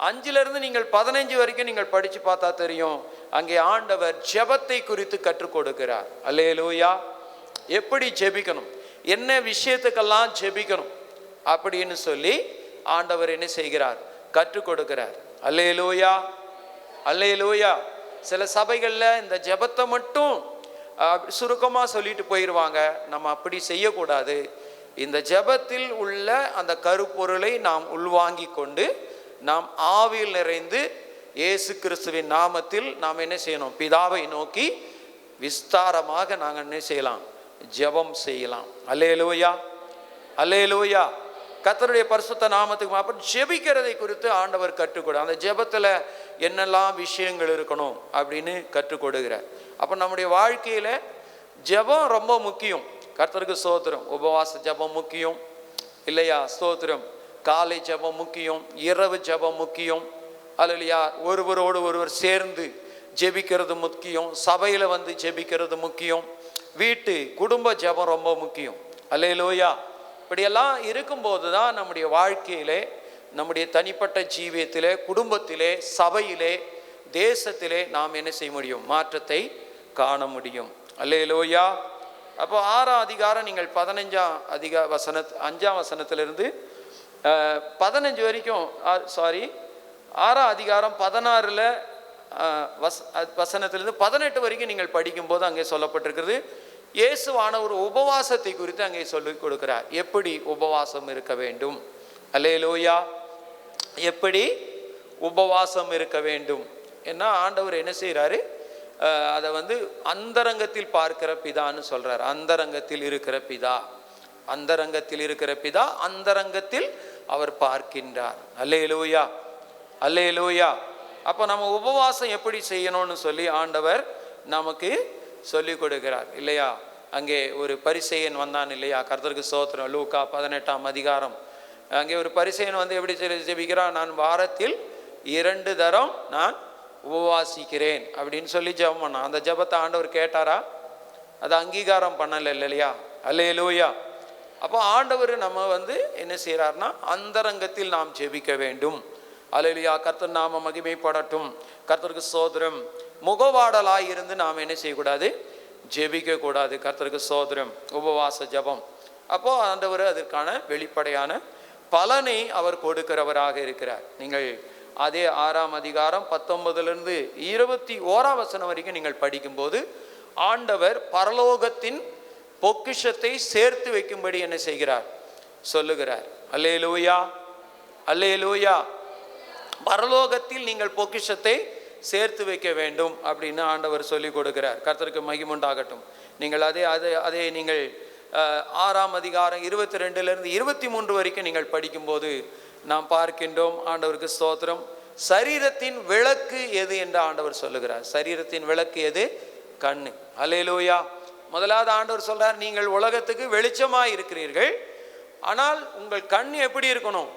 5லிருந்து நீங்கள் 15 வரைக்கும் நீங்கள் படித்து பார்த்தா தெரியும். அங்கே ஆண்டவர் ஜெபத்தை குறித்து கற்றுக் கொடுக்கிறார். அல்லேலூயா. எப்படி ஜெபிக்கணும், என்ன விஷயத்துக்கெல்லாம் ஜெபிக்கணும் அப்படின்னு சொல்லி ஆண்டவர் என்ன செய்கிறார், கற்றுக் கொடுக்கிறார். அல்லேலூயா, அல்லேலூயா. சில சபைகளில் இந்த ஜெபத்தை மட்டும் சுருக்கமாக சொல்லிட்டு போயிடுவாங்க. நம்ம அப்படி செய்யக்கூடாது. இந்த ஜெபத்தில் உள்ள அந்த கருப்பொருளை நாம் உள்வாங்கி கொண்டு நாம் ஆவியில் நிறைந்து இயேசு கிறிஸ்துவின் நாமத்தில் நாம் என்ன செய்யணும், பிதாவை நோக்கி விஸ்தாரமாக நாங்கள் என்ன செய்யலாம், ஜெபம் செய்யலாம். அல்லேலூயா, அல்லேலூயா. கர்த்தருடைய பரிசுத்த நாமத்துக்கு அப்புறம் ஜெபிக்கிறதை குறித்து ஆண்டவர் கற்றுக்கொடு. அந்த ஜெபத்தில் என்னெல்லாம் விஷயங்கள் இருக்கணும் அப்படின்னு கற்றுக் கொடுக்கிறார். அப்போ நம்முடைய வாழ்க்கையில் ஜெபம் ரொம்ப முக்கியம். கர்த்தருக்கு ஸ்தோத்திரம். உபவாச ஜெபம் முக்கியம் இல்லையா? ஸ்தோத்திரம். காலை ஜெபம் முக்கியம், இரவு ஜெபம் முக்கியம். அல்லையா? ஒருவரோடு ஒருவர் சேர்ந்து ஜெபிக்கிறது முக்கியம். சபையில் வந்து ஜெபிக்கிறது முக்கியம். வீட்டு குடும்ப ஜெபம் ரொம்ப முக்கியம். அல்லேலூயா. இப்படியெல்லாம் இருக்கும்போது தான் நம்முடைய வாழ்க்கையிலே, நம்முடைய தனிப்பட்ட ஜீவியத்திலே, குடும்பத்திலே, சபையிலே, தேசத்திலே நாம் என்ன செய்ய முடியும், மாற்றத்தை காண முடியும். அல்லேலூயா. அப்போ 6ஆம் அதிகாரம் நீங்கள் 5ஆம் வசனத்திலிருந்து 15 வரைக்கும், 6ஆம் அதிகாரம் 16 வசனத்திலிருந்து 18 வரைக்கும் நீங்கள் படிக்கும்போது அங்கே சொல்லப்பட்டிருக்கிறது. இயேசுவான ஒரு உபவாசத்தை குறித்து அங்கே சொல்லிக் கொடுக்கிறார். எப்படி உபவாசம் இருக்க வேண்டும். அல்லேலூயா. எப்படி உபவாசம் இருக்க வேண்டும் என்ன ஆண்டவர் என்ன செய்கிறாரு, அதை வந்து அந்தரங்கத்தில் பார்க்கிற பிதான்னு சொல்றார். அந்தரங்கத்தில் இருக்கிற பிதா, அந்தரங்கத்தில் இருக்கிற பிதா அந்தரங்கத்தில் அவர் பார்க்கின்றார். அல்லேலூயா, அல்லேலூயா. அப்போ நம்ம உபவாசம் எப்படி செய்யணும்னு சொல்லி ஆண்டவர் நமக்கு சொல்லி கொடுக்கிறார் இல்லையா? அங்கே ஒரு பரிசேயன் வந்தான் இல்லையா? கர்த்தருக்கு ஸ்தோத்திரம். லூக்கா 18ஆம் அதிகாரம். அங்கே ஒரு பரிசேயன் வந்து எப்படி ஜெபிக்கிறான், நான் வாரத்தில் 2 தரம் நான் உபவாசிக்கிறேன் அப்படின்னு சொல்லி ஜெபம் பண்ணான். அந்த ஜெபத்தை ஆண்டவர் கேட்டாரா? அதை அங்கீகாரம் பண்ணலை இல்லையா? அல்லேலூயா. அப்போ ஆண்டவர் நம்ம வந்து என்ன செய்கிறார்னா, அந்தரங்கத்தில் நாம் ஜெபிக்க வேண்டும். அல்லேலூயா. கர்த்தர் நாம மகிமைப்படட்டும். கர்த்தருக்கு ஸ்தோத்திரம். முகவாடலாய் இருந்து நாம் என்ன செய்யக்கூடாது, ஜெபிக்க கூடாது. கர்த்தருக்கு ஸ்தோத்திரம். உபவாச ஜெபம். அப்போ ஆண்டவர் அதற்கான வெளிப்படையான பலனை அவர் கொடுக்கிறவராக இருக்கிறார். நீங்கள் அதே 6ஆம் அதிகாரம் 19லிருந்து 21ஆம் வசனம் வரைக்கும் நீங்கள் படிக்கும்போது ஆண்டவர் பரலோகத்தின் பொக்கிஷத்தை சேர்த்து வைக்கும்படி என்ன செய்கிறார், சொல்லுகிறார். அல்லேலூயா, அல்லேலூயா. பரலோகத்தில் நீங்கள் பொக்கிஷத்தை சேர்த்து வைக்க வேண்டும் அப்படின்னு ஆண்டவர் சொல்லி கொடுக்கிறார். கர்த்தருக்கு மகிமுண்டாகட்டும். நீங்கள் அதே நீங்கள் 6ஆம் அதிகாரம் 22லிருந்து 23 வரைக்கும் நீங்கள் படிக்கும்போது நாம் பார்க்கின்றோம். ஆண்டவருக்கு ஸ்தோத்திரம். சரீரத்தின் விளக்கு எது என்று ஆண்டவர் சொல்லுகிறார். சரீரத்தின் விளக்கு எது? கண்ணு. அல்லேலூயா. முதலாவது ஆண்டவர் சொல்றார், நீங்கள் உலகத்துக்கு வெளிச்சமாய் இருக்கிறீர்கள், ஆனால் உங்கள் கண் எப்படி இருக்கணும்?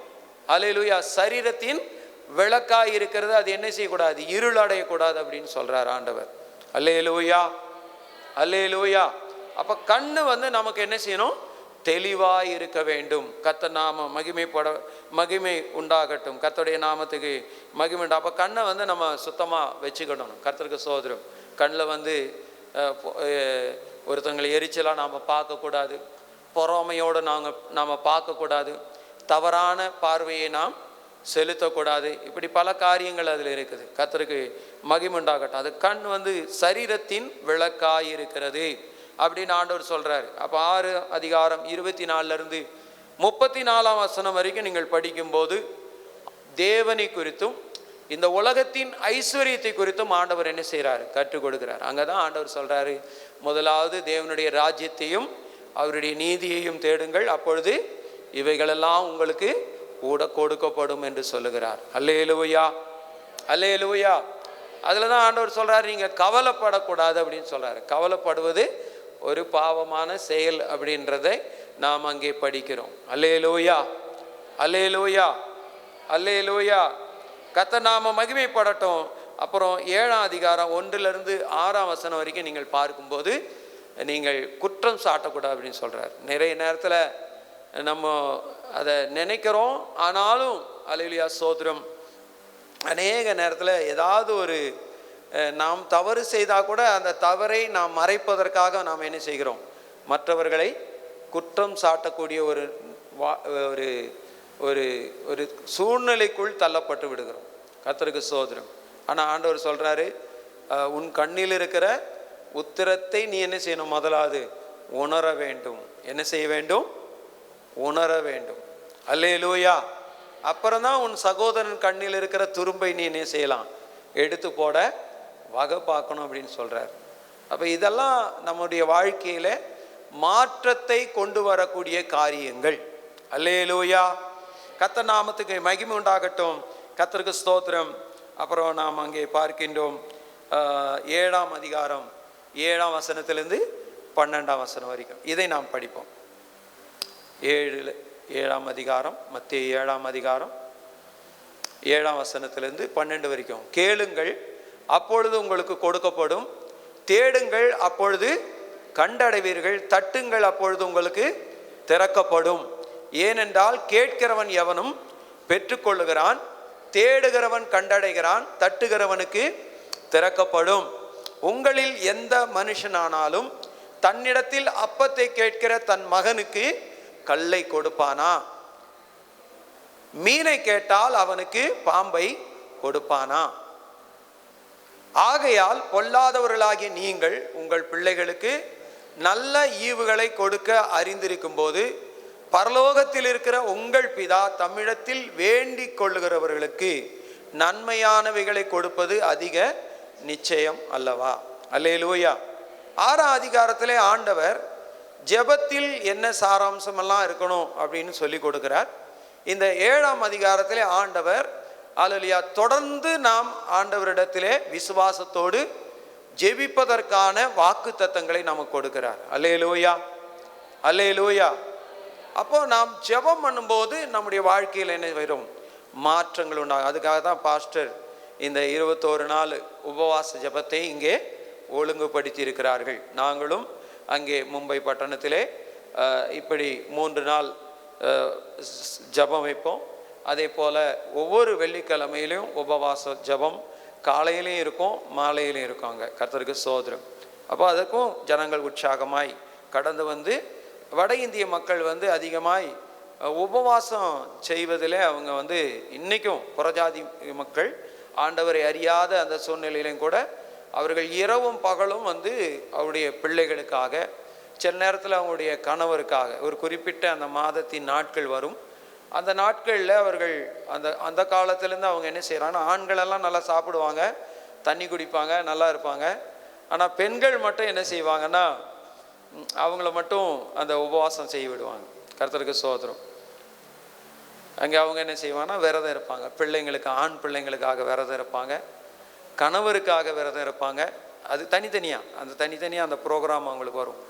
அல்லேலூயா. சரீரத்தின் விளக்காய் இருக்கிறது. அது என்ன செய்யக்கூடாது, இருள் அடையக்கூடாது அப்படின்னு சொல்றார் ஆண்டவர். அல்லேலூயா, அல்லேலூயா. அப்ப கண்ணு வந்து நமக்கு என்ன செய்யணும், தெளிவாய் இருக்க வேண்டும். கர்த்தர் நாம மகிமை உண்டாகட்டும். கர்த்தருடைய நாமத்துக்கு மகிமை உண்டா. அப்போ கண்ணை வந்து நம்ம சுத்தமாக வச்சுக்கிடணும். கர்த்தருக்கு சோதரம். கண்ணில் வந்து ஒருத்தவங்களை எரிச்சலாக நாம் பார்க்கக்கூடாது. பொறாமையோடு நாம் பார்க்கக்கூடாது. தவறான பார்வையை நாம் செலுத்தக்கூடாது. இப்படி பல காரியங்கள் அதில் இருக்குது. கர்த்தருக்கு மகிமை உண்டாகட்டும். அது கண் வந்து சரீரத்தின் விளக்காய் இருக்கிறது அப்படின்னு ஆண்டவர் சொல்றாரு. அப்போ 6 அதிகாரம் 24லிருந்து 34ஆம் வசனம் வரைக்கும் நீங்கள் படிக்கும்போது தேவனை குறித்தும் இந்த உலகத்தின் ஐஸ்வர்யத்தை குறித்தும் ஆண்டவர் என்ன செய்கிறார், கற்றுக் கொடுக்கிறார். அங்கதான் ஆண்டவர் சொல்றாரு, முதலாவது தேவனுடைய ராஜ்யத்தையும் அவருடைய நீதியையும் தேடுங்கள், அப்பொழுது இவைகளெல்லாம் உங்களுக்கு கூட கொடுக்கப்படும் என்று சொல்லுகிறார். அல்லேலூயா, அல்லேலூயா. அதுல தான் ஆண்டவர் சொல்றாரு, நீங்க கவலைப்படக்கூடாது அப்படின்னு சொல்றாரு. கவலைப்படுவது ஒரு பாவமான செயல் அப்படின்றதை நாம் அங்கே படிக்கிறோம். அல்லேலூயா, அல்லேலூயா, அல்லேலூயா. கர்த்தர் நாம மகிமைப்படட்டும். அப்புறம் 7ஆம் அதிகாரம் 1லிருந்து 6ஆம் வசனம் வரைக்கும் நீங்கள் பார்க்கும்போது நீங்கள் குற்றம் சாட்டக்கூடாது அப்படின்னு சொல்கிறார். நிறைய நேரத்தில் நம்ம அதை நினைக்கிறோம், ஆனாலும் அல்லேலூயா ஸ்தோத்திரம், அநேக நேரத்தில் ஏதாவது ஒரு நாம் தவறு செய்தால் கூட அந்த தவறை நாம் மறைப்பதற்காக நாம் என்ன செய்கிறோம், மற்றவர்களை குற்றம் சாட்டக்கூடிய ஒரு ஒரு ஒரு ஒரு சூழ்நிலைக்குள் தள்ளப்பட்டு விடுகிறோம். கர்த்தருக்கு ஸ்தோத்திரம். ஆனால் ஆண்டவர் சொல்கிறாரு, உன் கண்ணில் இருக்கிற உத்திரத்தை நீ என்ன செய்யணும், முதலாவது உணர வேண்டும். என்ன செய்ய வேண்டும்? உணர வேண்டும். அல்லேலூயா. அப்புறம்தான் உன் சகோதரன் கண்ணில் இருக்கிற துரும்பை நீ என்ன செய்யலாம், எடுத்து போட வகை பார்க்கணும் அப்படின்னு சொல்கிறார். அப்போ இதெல்லாம் நம்முடைய வாழ்க்கையில் மாற்றத்தை கொண்டு வரக்கூடிய காரியங்கள். அல்லேலூயா. கர்த்தர் நாமத்துக்கு மகிமை உண்டாகட்டும். கர்த்தருக்கு ஸ்தோத்திரம். அப்புறம் நாம் அங்கே பார்க்கின்றோம் 7ஆம் அதிகாரம் 7ஆம் வசனத்திலிருந்து 12ஆம் வசனம் வரைக்கும் இதை நாம் படிப்போம். 7ஆம் அதிகாரம், மத்தேயு 7ஆம் அதிகாரம் 7ஆம் வசனத்திலிருந்து 12 வரைக்கும். கேளுங்கள், அப்பொழுது உங்களுக்கு கொடுக்கப்படும், தேடுங்கள், அப்பொழுது கண்டடைவீர்கள், தட்டுங்கள், அப்பொழுது உங்களுக்கு திறக்கப்படும். ஏனென்றால் கேட்கிறவன் எவனும் பெற்றுக்கொள்ளுகிறான், தேடுகிறவன் கண்டடைகிறான், தட்டுகிறவனுக்கு திறக்கப்படும். உங்களில் எந்த மனுஷனானாலும் தன்னிடத்தில் அப்பத்தை கேட்கிற தன் மகனுக்கு கல்லை கொடுப்பானா? மீனை கேட்டால் அவனுக்கு பாம்பை கொடுப்பானா? ஆகையால் பொல்லாதவர்களாகிய நீங்கள் உங்கள் பிள்ளைகளுக்கு நல்ல ஈவுகளை கொடுக்க அறிந்திருக்கும் போது பரலோகத்தில் இருக்கிற உங்கள் பிதா தம்மிடத்தில் வேண்டிக் கொள்ளுகிறவர்களுக்கு நன்மையானவைகளை கொடுப்பது அதிக நிச்சயம் அல்லவா? அல்லேலூயா. 6ஆம் அதிகாரத்திலே ஆண்டவர் ஜெபத்தில் என்ன சாராம்சம் எல்லாம் இருக்கணும் அப்படின்னு சொல்லி கொடுக்கிறார். இந்த 7ஆம் அதிகாரத்திலே ஆண்டவர் அல்லேலூயா தொடர்ந்து நாம் ஆண்டவரிடத்திலே விசுவாசத்தோடு ஜெபிப்பதற்கான வாக்கு தத்தங்களை நமக்கு கொடுக்கிறார். அல்லேலூயா, அல்லேலூயா. அப்போ நாம் ஜெபம் பண்ணும்போது நம்முடைய வாழ்க்கையில் என்ன வரும், மாற்றங்கள் உண்டாகும். அதுக்காக தான் பாஸ்டர் இந்த 21 நாள் உபவாச ஜெபத்தை இங்கே ஒழுங்குபடுத்தி இருக்கிறார்கள். நாங்களும் அங்கே மும்பை பட்டணத்திலே இப்படி 3 நாள் ஜெபம் வைப்போம். அதே போல் ஒவ்வொரு வெள்ளிக்கிழமையிலையும் உபவாச ஜெபம் காலையிலையும் இருக்கும், மாலையிலையும் இருக்காங்க. கர்த்தருக்கு ஸ்தோத்திரம். அப்போ அதுக்கும் ஜனங்கள் உற்சாகமாய் கடந்து வந்து வட இந்திய மக்கள் அதிகமாய் உபவாசம் செய்வதில் அவங்க இன்றைக்கும் புறஜாதி மக்கள் ஆண்டவரை அறியாத அந்த சூழ்நிலையிலும் கூட அவர்கள் இரவும் பகலும் அவருடைய பிள்ளைகளுக்காக, சில நேரத்தில் அவங்களுடைய கணவருக்காக ஒரு குறிப்பிட்ட அந்த மாதத்தின் நாட்கள் வரும். அந்த நாட்களில் அவர்கள் அந்த காலத்துலேருந்து அவங்க என்ன செய்கிறாங்கன்னா, ஆண்களெல்லாம் நல்லா சாப்பிடுவாங்க, தண்ணி குடிப்பாங்க, நல்லா இருப்பாங்க. ஆனால் பெண்கள் மட்டும் என்ன செய்வாங்கன்னா, அவங்கள மட்டும் அந்த உபவாசம் செய்ய விடுவாங்க. கர்த்தருக்கு ஸ்தோத்திரம். அங்கே அவங்க என்ன செய்வாங்கன்னா விரதம் இருப்பாங்க. பிள்ளைங்களுக்கு, ஆண் பிள்ளைங்களுக்காக விரதம் இருப்பாங்க, கணவருக்காக விரதம் இருப்பாங்க. அது தனித்தனியாக அந்த ப்ரோக்ராம் அவங்களுக்கு வரும்.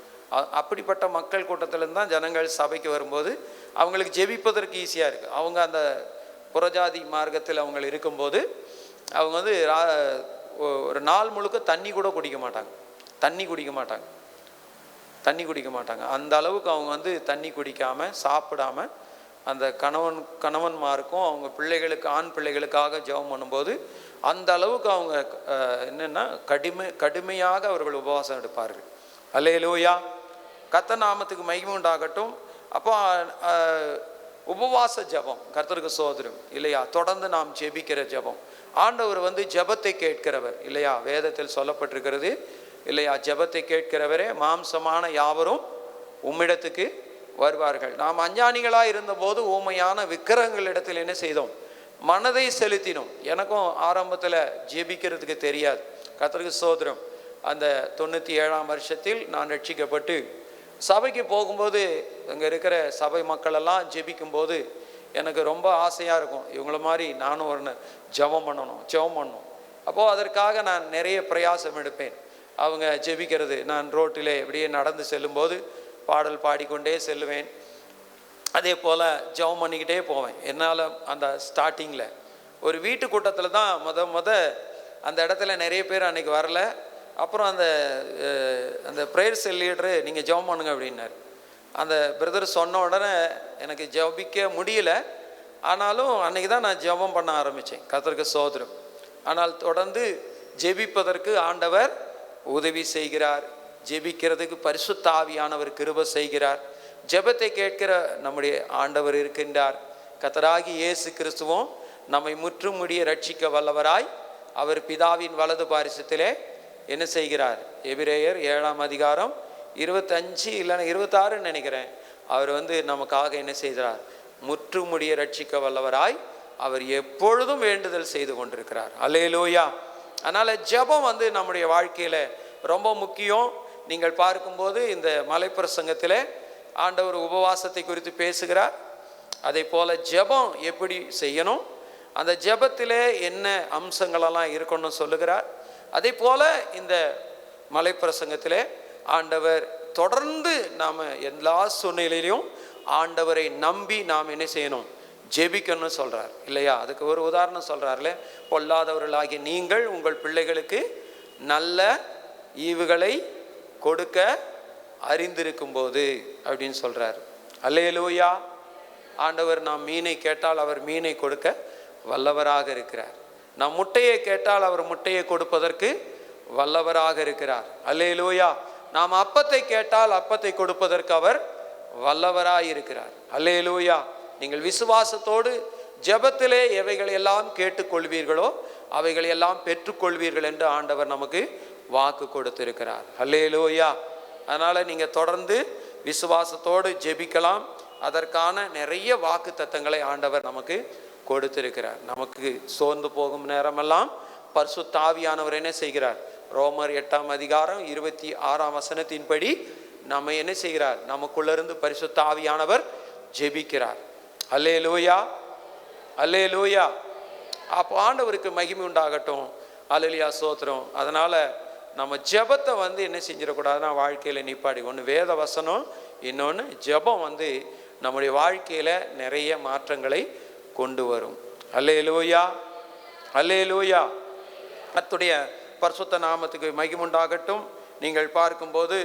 அப்படிப்பட்ட மக்கள் கூட்டத்திலேருந்து தான் ஜனங்கள் சபைக்கு வரும்போது அவங்களுக்கு ஜெபிப்பதற்கு ஈஸியாக இருக்குது. அவங்க அந்த புறஜாதி மார்க்கத்தில் அவங்க இருக்கும்போது அவங்க ஒரு நாள் முழுக்க தண்ணி குடிக்க மாட்டாங்க. அந்த அளவுக்கு அவங்க தண்ணி குடிக்காமல் சாப்பிடாமல் அந்த கணவன்மாருக்கும் அவங்க பிள்ளைகளுக்கு, ஆண் பிள்ளைகளுக்காக ஜெபம் பண்ணும்போது அந்த அளவுக்கு அவங்க என்னென்னா கடுமையாக அவர்கள் உபவாசம் எடுப்பார்கள். அல்லேலூயா. கர்த்தர் நாமத்துக்கு மகிமை உண்டாகட்டும். அப்போ உபவாச ஜெபம் கர்த்தருக்கு ஸ்தோத்திரம் இல்லையா? தொடர்ந்து நாம் ஜெபிக்கிற ஜெபம். ஆண்டவர் ஜெபத்தை கேட்கிறவர் இல்லையா? வேதத்தில் சொல்லப்பட்டிருக்கிறது இல்லையா? ஜெபத்தை கேட்கிறவரே மாம்சமான யாவரும் உம்மிடத்துக்கு வருவார்கள். நாம் அஞ்ஞானிகளாக இருந்தபோது ஊமையான விக்கிரகங்களிடத்தில் என்ன செய்தோம்? மனதை செலுத்தினோம். எனக்கும் ஆரம்பத்தில் ஜெபிக்கிறதுக்கு தெரியாது. கர்த்தருக்கு ஸ்தோத்திரம். அந்த 97ஆம் வருஷத்தில் நான் ரட்சிக்கப்பட்டு சபைக்கு போகும்போது அங்கே இருக்கிற சபை மக்களெல்லாம் ஜெபிக்கும்போது எனக்கு ரொம்ப ஆசையாக இருக்கும், இவங்கள மாதிரி நானும் ஒரு ஜெபம் பண்ணணும். அப்போது அதற்காக நான் நிறைய பிரயாசம் எடுப்பேன். அவங்க ஜெபிக்கிறது, நான் ரோட்டிலே இப்படியே நடந்து செல்லும்போது பாடல் பாடிக்கொண்டே செல்லுவேன். அதே போல் ஜெபம் பண்ணிக்கிட்டே போவேன். என்னால் அந்த ஸ்டார்டிங்கில் ஒரு வீட்டு கூட்டத்தில் தான் அந்த இடத்துல நிறைய பேர் அன்றைக்கி வரல. அப்புறம் அந்த ப்ரேயர் செல் லீடரு நீங்கள் ஜெபம் பண்ணுங்க அப்படின்னாரு. அந்த பிரதர் சொன்ன உடனே எனக்கு ஜெபிக்க முடியல. ஆனாலும் அன்றைக்கி தான் நான் ஜெபம் பண்ண ஆரம்பித்தேன். கர்த்தருக்கு ஸ்தோத்திரம். ஆனால் தொடர்ந்து ஜெபிப்பதற்கு ஆண்டவர் உதவி செய்கிறார். ஜெபிக்கிறதுக்கு பரிசுத்த ஆவியானவர் கிருபை செய்கிறார். ஜெபத்தை கேட்கிற நம்முடைய ஆண்டவர் இருக்கின்றார். கர்த்தராகிய இயேசு கிறிஸ்துவும் நம்மை முற்றுமுடிய ரட்சிக்க வல்லவராய் அவர் பிதாவின் வலது பாரிசத்திலே என்ன செய்கிறார்? எபிரேயர் 7ஆம் அதிகாரம் 25 இல்லைன்னா 26 நினைக்கிறேன். அவர் நமக்காக என்ன செய்கிறார்? முற்றுமுடிய ரட்சிக்க வல்லவராய் அவர் எப்பொழுதும் வேண்டுதல் செய்து கொண்டிருக்கிறார். அல்லேலூயா. அதனால் ஜெபம் நம்முடைய வாழ்க்கையில் ரொம்ப முக்கியம். நீங்கள் பார்க்கும்போது இந்த மலைப்பிரசங்கத்தில் ஆண்டவர் உபவாசத்தை குறித்து பேசுகிறார். அதே போல் ஜெபம் எப்படி செய்யணும், அந்த ஜெபத்தில் என்ன அம்சங்களெல்லாம் இருக்கணும்னு சொல்லுகிறார். அதே போல் இந்த மலைப்பிரசங்கத்தில் ஆண்டவர் தொடர்ந்து நாம் எல்லா சூழ்நிலையிலையும் ஆண்டவரை நம்பி நாம் என்ன செய்யணும்? ஜெபிக்கணும்னு சொல்கிறார் இல்லையா? அதுக்கு ஒரு உதாரணம் சொல்கிறார்ல, பொல்லாதவர்களாகிய நீங்கள் உங்கள் பிள்ளைகளுக்கு நல்ல ஈவுகளை கொடுக்க அறிந்திருக்கும் போது அப்படின்னு சொல்கிறார். அல்லேலூயா. ஆண்டவர் நாம் மீனை கேட்டால் அவர் மீனை கொடுக்க வல்லவராக இருக்கிறார். நாம் முட்டையை கேட்டால் அவர் முட்டையை கொடுப்பதற்கு வல்லவராக இருக்கிறார். அல்லேலூயா. நாம் அப்பத்தை கேட்டால் அப்பத்தை கொடுப்பதற்கு அவர் வல்லவராய் இருக்கிறார். அல்லேலூயா. நீங்கள் விசுவாசத்தோடு ஜெபத்திலே எவைகளை எல்லாம் கேட்டுக்கொள்வீர்களோ அவைகளை எல்லாம் பெற்றுக்கொள்வீர்கள் என்று ஆண்டவர் நமக்கு வாக்கு கொடுத்திருக்கிறார். அல்லேலூயா. அதனால் நீங்கள் தொடர்ந்து விசுவாசத்தோடு ஜெபிக்கலாம். அதற்கான நிறைய வாக்கு தத்தங்களை ஆண்டவர் நமக்கு கொடுத்திருக்கிறார். நமக்கு சோர்ந்து போகும் நேரமெல்லாம் பரிசுத்த ஆவியானவர் என்ன செய்கிறார்? ரோமர் 8ஆம் அதிகாரம் 26ஆம் வசனத்தின்படி நம்ம என்ன செய்கிறார்? நமக்குள்ளிருந்து பரிசுத்த ஆவியானவர் ஜெபிக்கிறார். அல்லேலூயா. அல்லேலூயா. அப்போ ஆண்டவருக்கு மகிமை உண்டாகட்டும். அல்லேலூயா. ஸ்தோத்திரம். அதனால் நம்ம ஜெபத்தை என்ன செஞ்சிடக்கூடாதுன்னா வாழ்க்கையில் நிப்பாடி. ஒன்று வேத வசனம், இன்னொன்று ஜெபம் நம்முடைய வாழ்க்கையில் நிறைய மாற்றங்களை கொண்டு வரும். அல்லேலூயா. அல்லேலூயா. கர்த்தருடைய பரிசுத்த நாமத்துக்கு மகிமை உண்டாகட்டும். நீங்கள் பார்க்கும்போது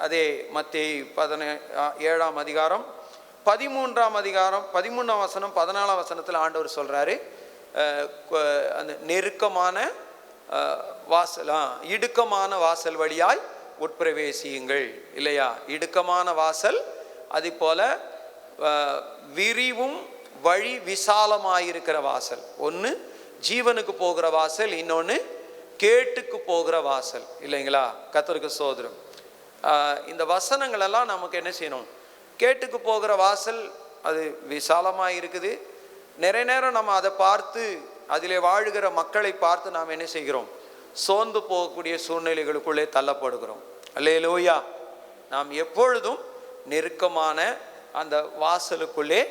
அதே மத்தேயு 17ஆம் அதிகாரம் 13ஆம் அதிகாரம் 13ஆம் வசனம் 14ஆம் வசனத்தில் ஆண்டவர் சொல்கிறாரு, அந்த நெருக்கமான வாசல் இடுக்கமான வாசல் வழியாய் உட்பிரவேசியுங்கள் இல்லையா? இடுக்கமான வாசல், அதே போல விரிவும் வழி விசாலமாயிருக்கிற வாசல். ஒன்று ஜீவனுக்கு போகிற வாசல், இன்னொன்று கேட்டுக்கு போகிற வாசல் இல்லைங்களா? கர்த்தருக்கு ஸ்தோத்திரம். இந்த வசனங்களெல்லாம் நமக்கு என்ன செய்யணும்? கேட்டுக்கு போகிற வாசல் அது விசாலமாக இருக்குது. நிறைய நேரம் நம்ம அதை பார்த்து அதிலே வாழுகிற மக்களை பார்த்து நாம் என்ன செய்கிறோம்? சோர்ந்து போகக்கூடிய சூழ்நிலைகளுக்குள்ளே தள்ளப்படுகிறோம். அல்லேலூயா. நாம் எப்பொழுதும் நெருக்கமான அந்த வாசலுக்குள்ளே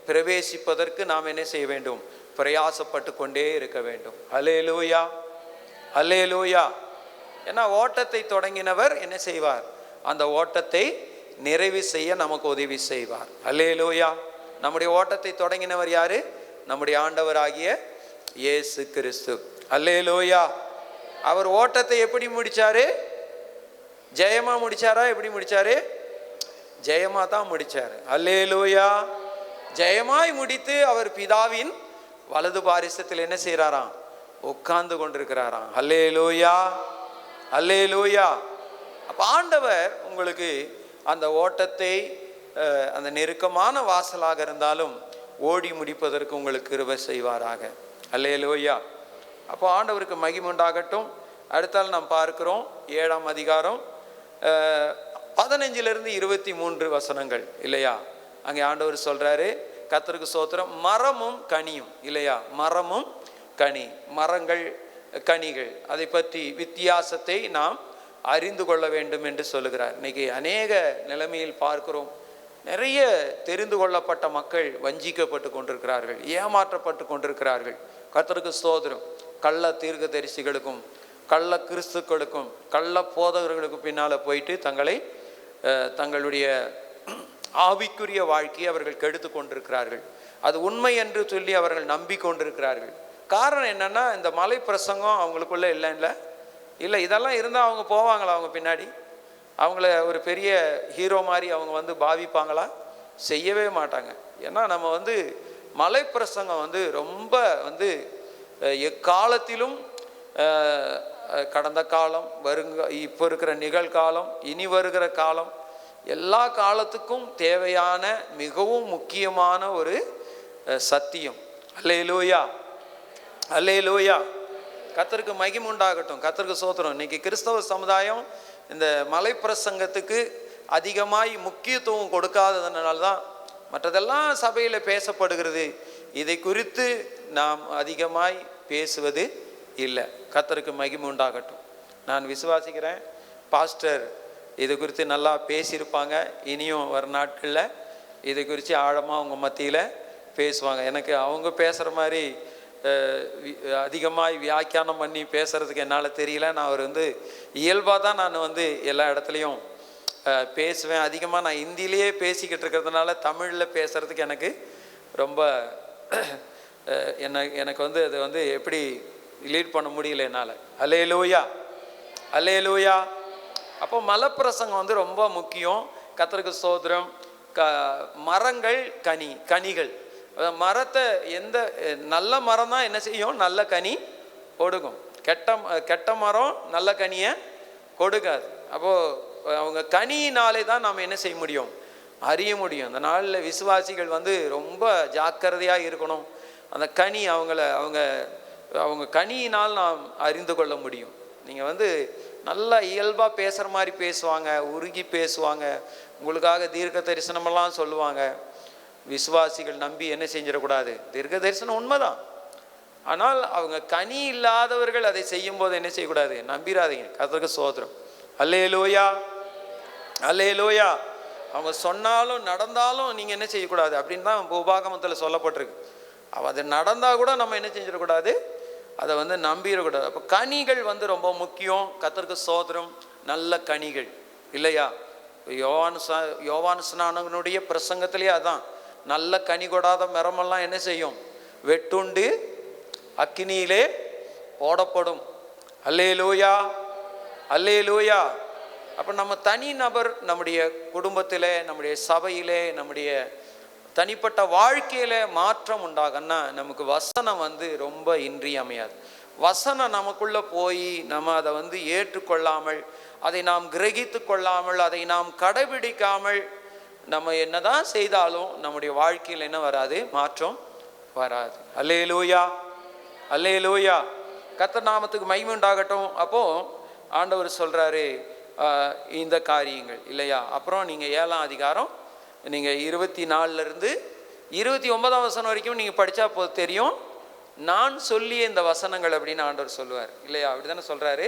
பிரவேசிப்பதற்கு நாம் என்ன செய்ய வேண்டும்? பிரயாசப்பட்டு கொண்டே இருக்க வேண்டும். அல்லேலூயா. அல்லேலூயா. ஏன்னா ஓட்டத்தை தொடங்கினவர் என்ன செய்வார்? அந்த ஓட்டத்தை நிறைவு செய்ய நமக்கு உதவி செய்வார். அல்லேலூயா. நம்முடைய ஓட்டத்தை தொடங்கினவர் யாரு? நம்முடைய ஆண்டவராகிய இயேசு கிறிஸ்து. அல்லேலூயா. அவர் ஓட்டத்தை எப்படி முடிச்சாரு? ஜெயமா முடிச்சாரா? எப்படி முடிச்சாரு? ஜெயமா தான் முடிச்சாரு. அல்லேலூயா. ஜெயமாய் முடித்து அவர் பிதாவின் வலது பாரிசத்தில் என்ன செய்யறாராம்? உட்கார்ந்து கொண்டிருக்கிறாராம். அல்லேலூயா. அல்லேலூயா. அப்ப ஆண்டவர் உங்களுக்கு அந்த ஓட்டத்தை அந்த நெருக்கமான வாசலாக இருந்தாலும் ஓடி முடிப்பதற்கு உங்களுக்கு கிருபை செய்வாராக. அல்லேலூயா. அப்போ ஆண்டவருக்கு மகிமை உண்டாகட்டும். அடுத்தால் நாம் பார்க்கிறோம் 7ஆம் அதிகாரம் 15 23 வசனங்கள் இல்லையா? அங்கே ஆண்டவர் சொல்றாரு, கர்த்தருக்கு ஸ்தோத்திரம், மரமும் கனியும் இல்லையா? மரமும் கனி, மரங்கள் கனிகள், அதை பற்றி வித்தியாசத்தை நாம் அறிந்து கொள்ள வேண்டும் என்று சொல்லுகிறார். இன்னைக்கு அநேக நிலைமையில் பார்க்கிறோம், நிறைய தெரிந்து கொள்ளப்பட்ட மக்கள் வஞ்சிக்கப்பட்டு கொண்டிருக்கிறார்கள், ஏமாற்றப்பட்டு கொண்டிருக்கிறார்கள். கர்த்தருக்கு ஸ்தோத்திரம். கள்ள தீர்க்கதரிசிகளுக்கும் கள்ள கிறிஸ்துக்களுக்கும் கள்ள போதகர்களுக்கும் பின்னால் போயிட்டு தங்களுடைய ஆவிக்குரிய வாழ்க்கையை அவர்கள் கெடுத்து கொண்டிருக்கிறார்கள். அது உண்மை என்று சொல்லி அவர்கள் நம்பிக்கொண்டிருக்கிறார்கள். காரணம் என்னென்னா, இந்த மலை பிரசங்கம் அவங்களுக்குள்ளே இல்லை. இதெல்லாம் இருந்தால் அவங்க போவாங்களா அவங்க பின்னாடி? அவங்கள ஒரு பெரிய ஹீரோ மாதிரி அவங்க வந்து பாவிப்பாங்களா? செய்யவே மாட்டாங்க. ஏன்னா நம்ம வந்து மலை பிரசங்கம் வந்து ரொம்ப வந்து எக்காலத்திலும், கடந்த காலம், இப்போ இருக்கிற நிகழ்காலம், இனி வருகிற காலம், எல்லா காலத்துக்கும் தேவையான மிகவும் முக்கியமான ஒரு சத்தியம். அல்லேலூயா, அல்லேலூயா. கர்த்தருக்கு மகிமை உண்டாகட்டும், கர்த்தருக்கு ஸ்தோத்திரம். இன்னைக்கு கிறிஸ்தவ சமுதாயம் இந்த மலை பிரசங்கத்துக்கு அதிகமாய் முக்கியத்துவம் கொடுக்காததுனால தான் மற்றதெல்லாம் சபையில் பேசப்படுகிறது. இதை குறித்து நாம் அதிகமாய் பேசுவது இல்லை. கர்த்தருக்கு மகிமை உண்டாகட்டும். நான் விசுவாசிக்கிறேன் பாஸ்டர் இது குறித்து நல்லா பேசியிருப்பாங்க. இனியும் வர நாட்களில் இதை குறித்து ஆழமாக அவங்க மத்தியில் பேசுவாங்க. எனக்கு அவங்க பேசுகிற மாதிரி அதிகமாக வியாக்கியானம் பண்ணி பேசுகிறதுக்கு என்னால் தெரியல. நான் வந்து இயல்பாக தான் நான் வந்து எல்லா இடத்துலையும் பேசுவேன். அதிகமாக நான் ஹிந்திலேயே பேசிக்கிட்டு இருக்கிறதுனால தமிழில் பேசுகிறதுக்கு எனக்கு ரொம்ப எனக்கு வந்து அது வந்து எப்படி லீட் பண்ண முடியல என்னால். அல்லேலூயா, அல்லேலூயா. அப்போ மலைப்பிரசங்கம் வந்து ரொம்ப முக்கியம். கர்த்தருக்கு ஸ்தோத்திரம். மரங்கள், கனிகள். மரத்தை எந்த நல்ல மரம் தான் என்ன செய்யும்? நல்ல கனி கொடுக்கும். கெட்ட மரம் நல்ல கனியை கொடுக்காது. அப்போது அவங்க கனியினாலே தான் நாம் என்ன செய்ய முடியும்? அறிய முடியும். அந்த நாளில் விசுவாசிகள் வந்து ரொம்ப ஜாக்கிரதையாக இருக்கணும். அந்த கனி அவங்க கனியினால் நாம் அறிந்து கொள்ள முடியும். நீங்கள் வந்து நல்லா இயல்பாக பேசுகிற மாதிரி பேசுவாங்க, உருகி பேசுவாங்க, உங்களுக்காக தீர்க்க தரிசனமெல்லாம் சொல்லுவாங்க. விசுவாசிகள் நம்பி என்ன செஞ்சிடக்கூடாது? தீர்க்க தரிசனம் உண்மைதான். ஆனால் அவங்க கனி இல்லாதவர்கள் அதை செய்யும்போது என்ன செய்யக்கூடாது? நம்பிடாதீங்க. கர்த்தருக்கு ஸ்தோத்திரம். அல்லேலூயா, அல்லேலூயா. அவங்க சொன்னாலும் நடந்தாலும் நீங்கள் என்ன செய்யக்கூடாது அப்படின்னு தான் உபாகமத்தில் சொல்லப்பட்டிருக்கு. அது நடந்தால் கூட நம்ம என்ன செஞ்சிடக்கூடாது? அதை வந்து நம்பிடக்கூடாது. அப்போ கனிகள் வந்து ரொம்ப முக்கியம். கர்த்தருக்கு ஸ்தோத்திரம். நல்ல கனிகள் இல்லையா? யோவான் ஸ்நானகனுடைய பிரசங்கத்திலேயே அதான், நல்ல கனி கொடாத மரமெல்லாம் என்ன செய்யும்? வெட்டுண்டு அக்கினியிலே போடப்படும். அல்லேலூயா, அல்லேலூயா. அப்போ நம்ம தனி நபர் நம்முடைய குடும்பத்தில், நம்முடைய சபையிலே, நம்முடைய தனிப்பட்ட வாழ்க்கையில் மாற்றம் உண்டாகன்னா நமக்கு வசனம் வந்து ரொம்ப இன்றியமையாது. வசனம் நமக்குள்ளே போய் நம்ம அதை வந்து ஏற்றுக்கொள்ளாமல், அதை நாம் கிரகித்து கொள்ளாமல், அதை நாம் கடைபிடிக்காமல் நம்ம என்னதான் செய்தாலும் நம்முடைய வாழ்க்கையில் என்ன வராது? மாற்றம் வராது. அல்லேலூயா, அல்லேலூயா. கர்த்தர் நாமத்துக்கு மகிமை உண்டாகட்டும். அப்போது ஆண்டவர் சொல்கிறாரு இந்த காரியங்கள் இல்லையா? அப்புறம் நீங்கள் 7ஆம் அதிகாரம் நீங்கள் 24 29 வசனம் வரைக்கும் நீங்கள் படித்தா போது தெரியும். நான் சொல்லிய இந்த வசனங்கள் அப்படின்னு ஆண்டவர் சொல்லுவார் இல்லையா? அப்படி தானே சொல்கிறாரு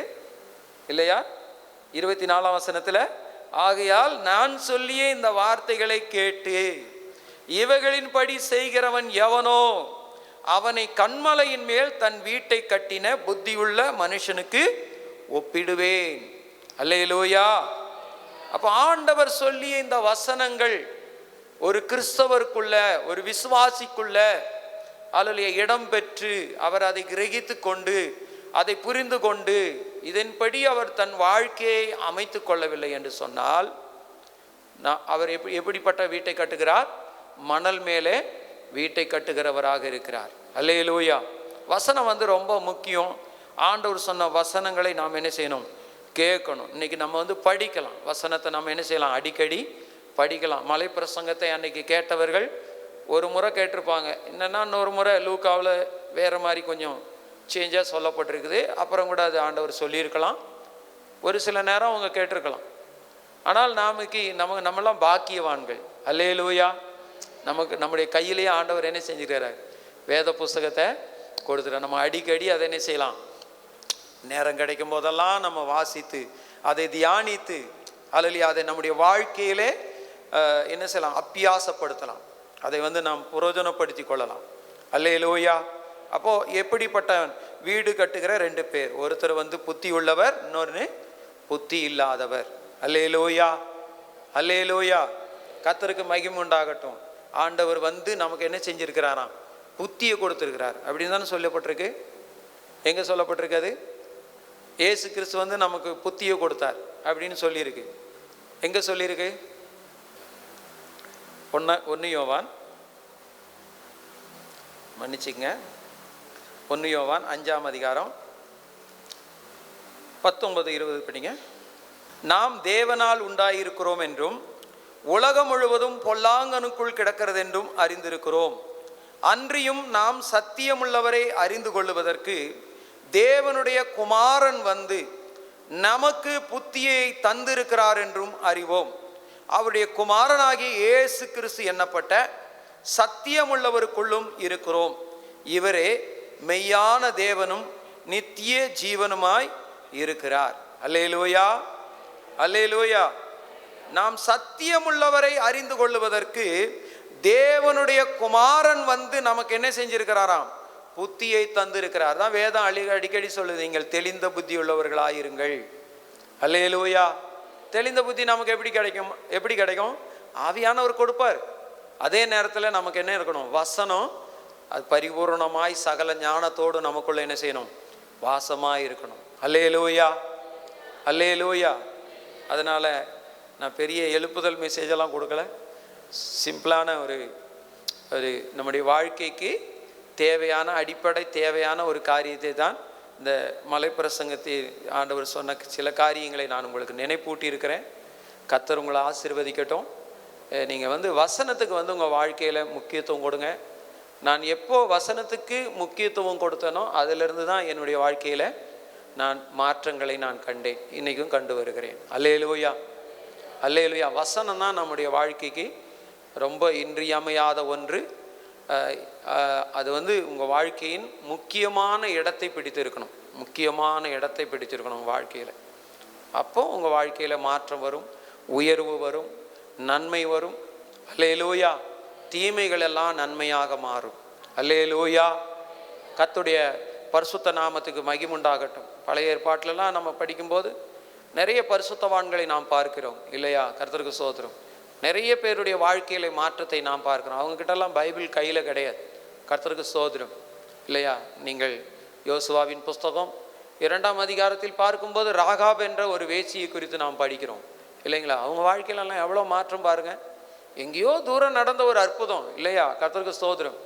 இல்லையா? 24ஆம் வசனத்தில், ஆகையால் நான் சொல்லிய இந்த வார்த்தைகளை கேட்டு இவைகளின்படி செய்கிறவன் எவனோ அவனை கன்மலையின் மேல் தன் வீட்டை கட்டின புத்தியுள்ள மனுஷனுக்கு ஒப்பிடுவேன். அல்லேலூயா. அப்போ ஆண்டவர் சொல்லிய இந்த வசனங்கள் ஒரு கிறிஸ்தவருக்குள்ள, ஒரு விசுவாசிக்குள்ள அல்லது இடம் பெற்று அவர் அதை கிரகித்து கொண்டு, அதை புரிந்து கொண்டு, இதன்படி அவர் தன் வாழ்க்கையை அமைத்து கொள்ளவில்லை என்று சொன்னால், அவர் எப்படிப்பட்ட வீட்டை கட்டுகிறார்? மணல் மேலே வீட்டை கட்டுகிறவராக இருக்கிறார். அல்லேலூயா. வசனம் வந்து ரொம்ப முக்கியம். ஆண்டவர் சொன்ன வசனங்களை நாம் என்ன செய்யணும்? கேட்கணும். இன்னைக்கு நம்ம வந்து படிக்கலாம். வசனத்தை நம்ம என்ன செய்யலாம்? அடிக்கடி படிக்கலாம். மலை பிரசங்கத்தை அன்னைக்கு கேட்டவர்கள் ஒரு முறை கேட்டிருப்பாங்க. என்னென்னா இன்னொரு முறை லூக்காவில் வேறு மாதிரி கொஞ்சம் சேஞ்சாக சொல்லப்பட்டிருக்குது. அப்புறம் கூட அது ஆண்டவர் சொல்லியிருக்கலாம். ஒரு சில நேரம் அவங்க கேட்டிருக்கலாம். ஆனால் நம்மெல்லாம் பாக்கியவான்கள். அல்லேலூயா. நம்முடைய கையிலேயே ஆண்டவர் என்ன செஞ்சுக்கிறார்? வேத புஸ்தகத்தை கொடுத்துட்டார். நம்ம அடிக்கடி அதை என்ன செய்யலாம்? நேரம் கிடைக்கும் போதெல்லாம் நம்ம வாசித்து அதை தியானித்து அல்லது அதை நம்முடைய வாழ்க்கையிலே என்ன செய்யலாம்? அப்பியாசப்படுத்தலாம். அதை வந்து நாம் பிரயோஜனப்படுத்தி கொள்ளலாம். அல்லேலூயா. அப்போது எப்படிப்பட்ட வீடு கட்டுகிற 2 பேர், ஒருத்தர் வந்து புத்தி உள்ளவர், இன்னொரு புத்தி இல்லாதவர். அல்லேலூயா, அல்லேலூயா. கர்த்தருக்கு மகிமை உண்டாகட்டும். ஆண்டவர் வந்து நமக்கு என்ன செஞ்சிருக்கிறாராம்? புத்தியை கொடுத்துருக்கிறார் அப்படின்னு தானே சொல்லப்பட்டிருக்கு. எங்கே சொல்லப்பட்டிருக்கு? அது இயேசு கிறிஸ்து வந்து நமக்கு புத்தியை கொடுத்தார் அப்படின்னு சொல்லியிருக்கு. எங்கே சொல்லியிருக்கு? 1 யோவான், மன்னிச்சுங்க, 1 யோவான் 5ஆம் அதிகாரம் 19-20 படிங்க. நாம் தேவனால் உண்டாயிருக்கிறோம் என்றும் உலகம் முழுவதும் பொல்லாங்கனுக்குள் கிடக்கிறது என்றும் அறிந்திருக்கிறோம். அன்றியும் நாம் சத்தியமுள்ளவரை அறிந்து கொள்ளுவதற்கு தேவனுடைய குமாரன் வந்து நமக்கு புத்தியை தந்திருக்கிறார் என்றும் அறிவோம். அவருடைய குமாரனாகிய இயேசு கிறிஸ்து எண்ணப்பட்ட சத்தியமுள்ளவருக்குள்ளும் இருக்கிறோம். இவரே மெய்யான தேவனும் நித்திய ஜீவனுமாய் இருக்கிறார். அல்லேலூயா, அல்லேலூயா. நாம் சத்தியமுள்ளவரை அறிந்து கொள்ளுவதற்கு தேவனுடைய குமாரன் வந்து நமக்கு என்ன செஞ்சிருக்கிறாராம்? புத்தியை தந்திருக்கிறார். தான் வேதம் அடிக்கடி சொல்லுது, நீங்கள் தெளிந்த புத்தி உள்ளவர்களாயிருங்கள். அல்லேலூயா. தெளிந்த புத்தி நமக்கு எப்படி கிடைக்கும்? எப்படி கிடைக்கும்? ஆவியானவர் கொடுப்பார். அதே நேரத்தில் நமக்கு என்ன இருக்கணும்? வசனம் அது பரிபூர்ணமாய் சகல ஞானத்தோடு நமக்குள்ள என்ன செய்யணும்? வாசமாய் இருக்கணும். அல்லேலூயா, அல்லேலூயா. அதனால் நான் பெரிய எழுப்புதல் மெசேஜெல்லாம் கொடுக்கல. சிம்பிளான ஒரு நம்முடைய வாழ்க்கைக்கு தேவையான அடிப்படை தேவையான ஒரு காரியத்தை தான் இந்த மலைப்பிரசங்கத்தை ஆண்டவர் சொன்ன சில காரியங்களை நான் உங்களுக்கு நினைப்பூட்டி இருக்கிறேன். கர்த்தர் உங்களை ஆசீர்வதிக்கட்டும். நீங்கள் வந்து வசனத்துக்கு வந்து உங்கள் வாழ்க்கையில் முக்கியத்துவம் கொடுங்க. நான் எப்போ வசனத்துக்கு முக்கியத்துவம் கொடுத்தனோ அதிலிருந்து தான் என்னுடைய வாழ்க்கையில் நான் மாற்றங்களை நான் கண்டேன், இன்றைக்கும் கண்டு வருகிறேன். அல்லேலூயா, அல்லேலூயா. வசனம் தான் நம்முடைய வாழ்க்கைக்கு ரொம்ப இன்றியமையாத ஒன்று. அது வந்து உங்கள் வாழ்க்கையின் முக்கியமான இடத்தை பிடித்திருக்கணும், முக்கியமான இடத்தை பிடித்திருக்கணும் உங்கள் வாழ்க்கையில். அப்போ உங்கள் வாழ்க்கையில் மாற்றம் வரும், உயர்வு வரும், நன்மை வரும். அல்லேலூயா. தீமைகள் எல்லாம் நன்மையாக மாறும். அல்லேலூயா. கர்த்தருடைய பரிசுத்த நாமத்துக்கு மகிமுண்டாகட்டும். பழைய ஏற்பாட்டிலலாம் நம்ம படிக்கும்போது நிறைய பரிசுத்தவான்களை நாம் பார்க்கிறோம் இல்லையா? கர்த்தருக்கு ஸ்தோத்திரம். நிறைய பேருடைய வாழ்க்கையில மாற்றத்தை நாம் பார்க்கிறோம். அவங்கக்கிட்டலாம் பைபிள் கையில் கிடையாது. கர்த்தருக்கு ஸ்தோத்திரம் இல்லையா? நீங்கள் யோசுவாவின் புஸ்தகம் 2ஆம் அதிகாரத்தில் பார்க்கும்போது ராகாப் என்ற ஒரு வேசியை குறித்து நாம் படிக்கிறோம் இல்லைங்களா? அவங்க வாழ்க்கையிலலாம் எவ்வளோ மாற்றம் பாருங்கள். எங்கேயோ தூரம் நடந்த ஒரு அற்புதம் இல்லையா? கர்த்தருக்கு ஸ்தோத்திரம்.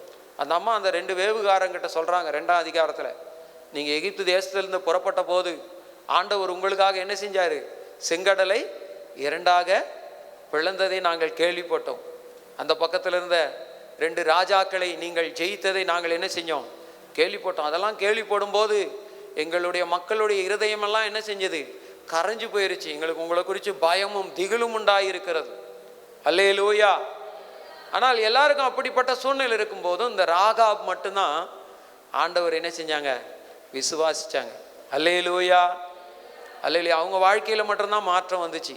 அந்த அம்மா அந்த 2 வேவுகாரங்கிட்ட சொல்கிறாங்க 2ஆம் அதிகாரத்தில், நீங்கள் எகிப்து தேசத்திலிருந்து புறப்பட்ட போது ஆண்டவர் உங்களுக்காக என்ன செஞ்சார்? செங்கடலை 2ஆக பிளந்ததை நாங்கள் கேள்விப்பட்டோம். அந்த பக்கத்தில் இருந்த 2 ராஜாக்களை நீங்கள் ஜெயித்ததை நாங்கள் என்ன செஞ்சோம்? கேள்விப்பட்டோம். அதெல்லாம் கேள்விப்படும்போது எங்களுடைய மக்களுடைய இருதயமெல்லாம் என்ன செஞ்சது? கரைஞ்சு போயிருச்சு. எங்களுக்கு உங்களை குறித்து பயமும் திகிலும் உண்டாயிருக்கிறது. அல்லேலூயா. ஆனால் எல்லாருக்கும் அப்படிப்பட்ட சூழ்நிலை இருக்கும்போதும் இந்த ராகாப் மட்டும்தான் ஆண்டவர் என்ன செஞ்சாங்க? விசுவாசிச்சாங்க. அல்லேலூயா, அல்லேலூயா. அவங்க வாழ்க்கையில் மட்டும்தான் மாற்றம் வந்துச்சு.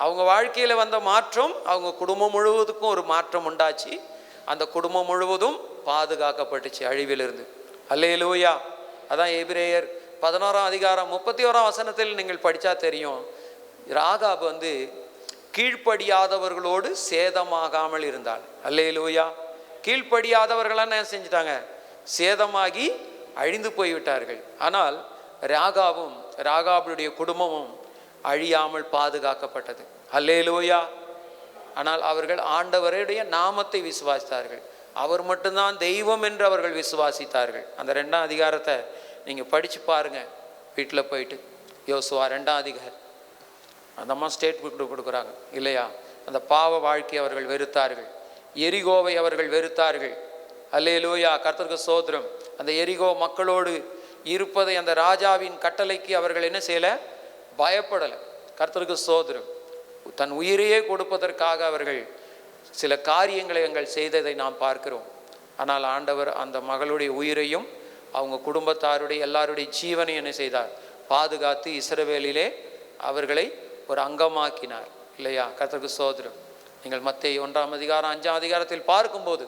அவங்க வாழ்க்கையில் வந்த மாற்றம் அவங்க குடும்பம் முழுவதுக்கும் ஒரு மாற்றம் உண்டாச்சு. அந்த குடும்பம் முழுவதும் பாதுகாக்கப்பட்டுச்சு அழிவிலிருந்து. அல்லேலூயா. அதான் எபிரேயர் 11ஆம் அதிகாரம் 31ஆம் வசனத்தில் நீங்கள் படித்தா தெரியும். ராகாப் வந்து கீழ்ப்படியாதவர்களோடு சேதமாகாமல் இருந்தாள். அல்லேலூயா. கீழ்ப்படியாதவர்களாக என்ன செஞ்சிட்டாங்க? சேதமாகி அழிந்து போய்விட்டார்கள். ஆனால் ராகாபுடைய குடும்பமும் அழியாமல் பாதுகாக்கப்பட்டது. அல்லேலூயா. ஆனால் அவர்கள் ஆண்டவருடைய நாமத்தை விசுவாசித்தார்கள். அவர் மட்டும்தான் தெய்வம் என்று அவர்கள் விசுவாசித்தார்கள். அந்த 2ஆம் அதிகாரத்தை நீங்கள் படித்து பாருங்கள் வீட்டில் போயிட்டு. யோசுவா 2ஆம் அதிகாரம். அந்த அம்மா ஸ்டேட் புக் கொடுக்குறாங்க இல்லையா? அந்த பாவ வாழ்க்கையை அவர்கள் வெறுத்தார்கள். எரிகோவை அவர்கள் வெறுத்தார்கள். அல்லேலூயா. கர்த்தருக்கு ஸ்தோத்திரம். அந்த எரிகோ மக்களோடு இருப்பதை அந்த ராஜாவின் கட்டளைக்கு அவர்கள் என்ன செய்யலை? பயப்படலை. கர்த்தருக்கு ஸ்தோத்திரம். தன் உயிரையே கொடுப்பதற்காக அவர்கள் சில காரியங்களை எங்கள் செய்ததை நாம் பார்க்கிறோம். ஆனால் ஆண்டவர் அந்த மகளுடைய உயிரையும் அவங்க குடும்பத்தாருடைய எல்லாருடைய ஜீவனையும் என்ன செய்தார்? பாதுகாத்து இஸ்ரவேலிலே அவர்களை ஒரு அங்கமாக்கினார் இல்லையா? கர்த்தருக்கு ஸ்தோத்திரம். நீங்கள் மத்தேயு 1ஆம் அதிகாரம் 5ஆம் அதிகாரத்தில் பார்க்கும்போது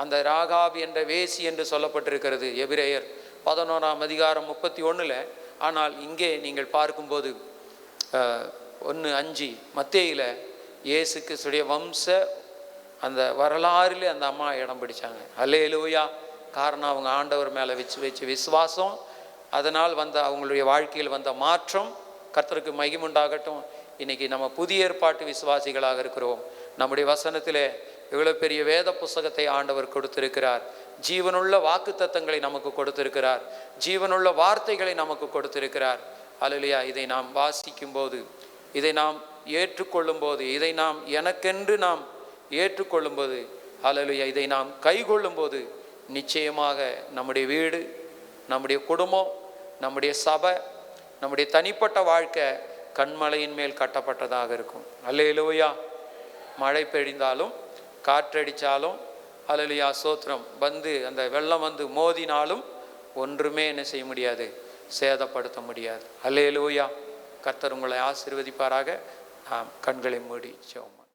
அந்த ராகாப் என்ற வேசி என்று சொல்லப்பட்டிருக்கிறது எபிரேயர் 11ஆம் அதிகாரம் 31. ஆனால் இங்கே நீங்கள் பார்க்கும்போது 1:5 மத்தேயில இயேசு கிறிஸ்துடைய வம்ச அந்த வரலாறில் அந்த அம்மா இடம் பிடிச்சாங்க. அல்லேலூயா. காரணம் அவங்க ஆண்டவர் மேலே வச்சு விசுவாசம், அதனால் வந்த அவங்களுடைய வாழ்க்கையில் வந்த மாற்றம். கர்த்தருக்கு மகிமுண்டாகட்டும். இன்றைக்கி நம்ம புதிய ஏற்பாட்டு விசுவாசிகளாக இருக்கிறோம். நம்முடைய வசனத்தில் இவ்வளோ பெரிய வேத புஸ்தகத்தை ஆண்டவர் கொடுத்திருக்கிறார். ஜீவனுள்ள வாக்குத்தத்தங்களை நமக்கு கொடுத்திருக்கிறார். ஜீவனுள்ள வார்த்தைகளை நமக்கு கொடுத்திருக்கிறார். அல்லேலூயா. இதை நாம் வாசிக்கும் போது, இதை நாம் ஏற்றுக்கொள்ளும் போது, இதை நாம் எனக்கென்று நாம் ஏற்றுக்கொள்ளும்போது, அல்லேலூயா, இதை நாம் கைக்கொள்ளும் போது நிச்சயமாக நம்முடைய வீடு, நம்முடைய குடும்பம், நம்முடைய சபை, நம்முடைய தனிப்பட்ட வாழ்க்கை கண்மலையின் மேல் கட்டப்பட்டதாக இருக்கும். அல்லேலூயா. மழை பெய்ந்தாலும் காற்றடித்தாலும், அல்லேலூயா சோத்திரம், வந்து அந்த வெள்ளம் வந்து மோதினாலும் ஒன்றுமே என்ன செய்ய முடியாது, சேதப்படுத்த முடியாது. அல்லேலூயா. கர்த்தர் உங்களை ஆசீர்வதிப்பாராக. நாம் கண்களை மூடி ஜெபம்.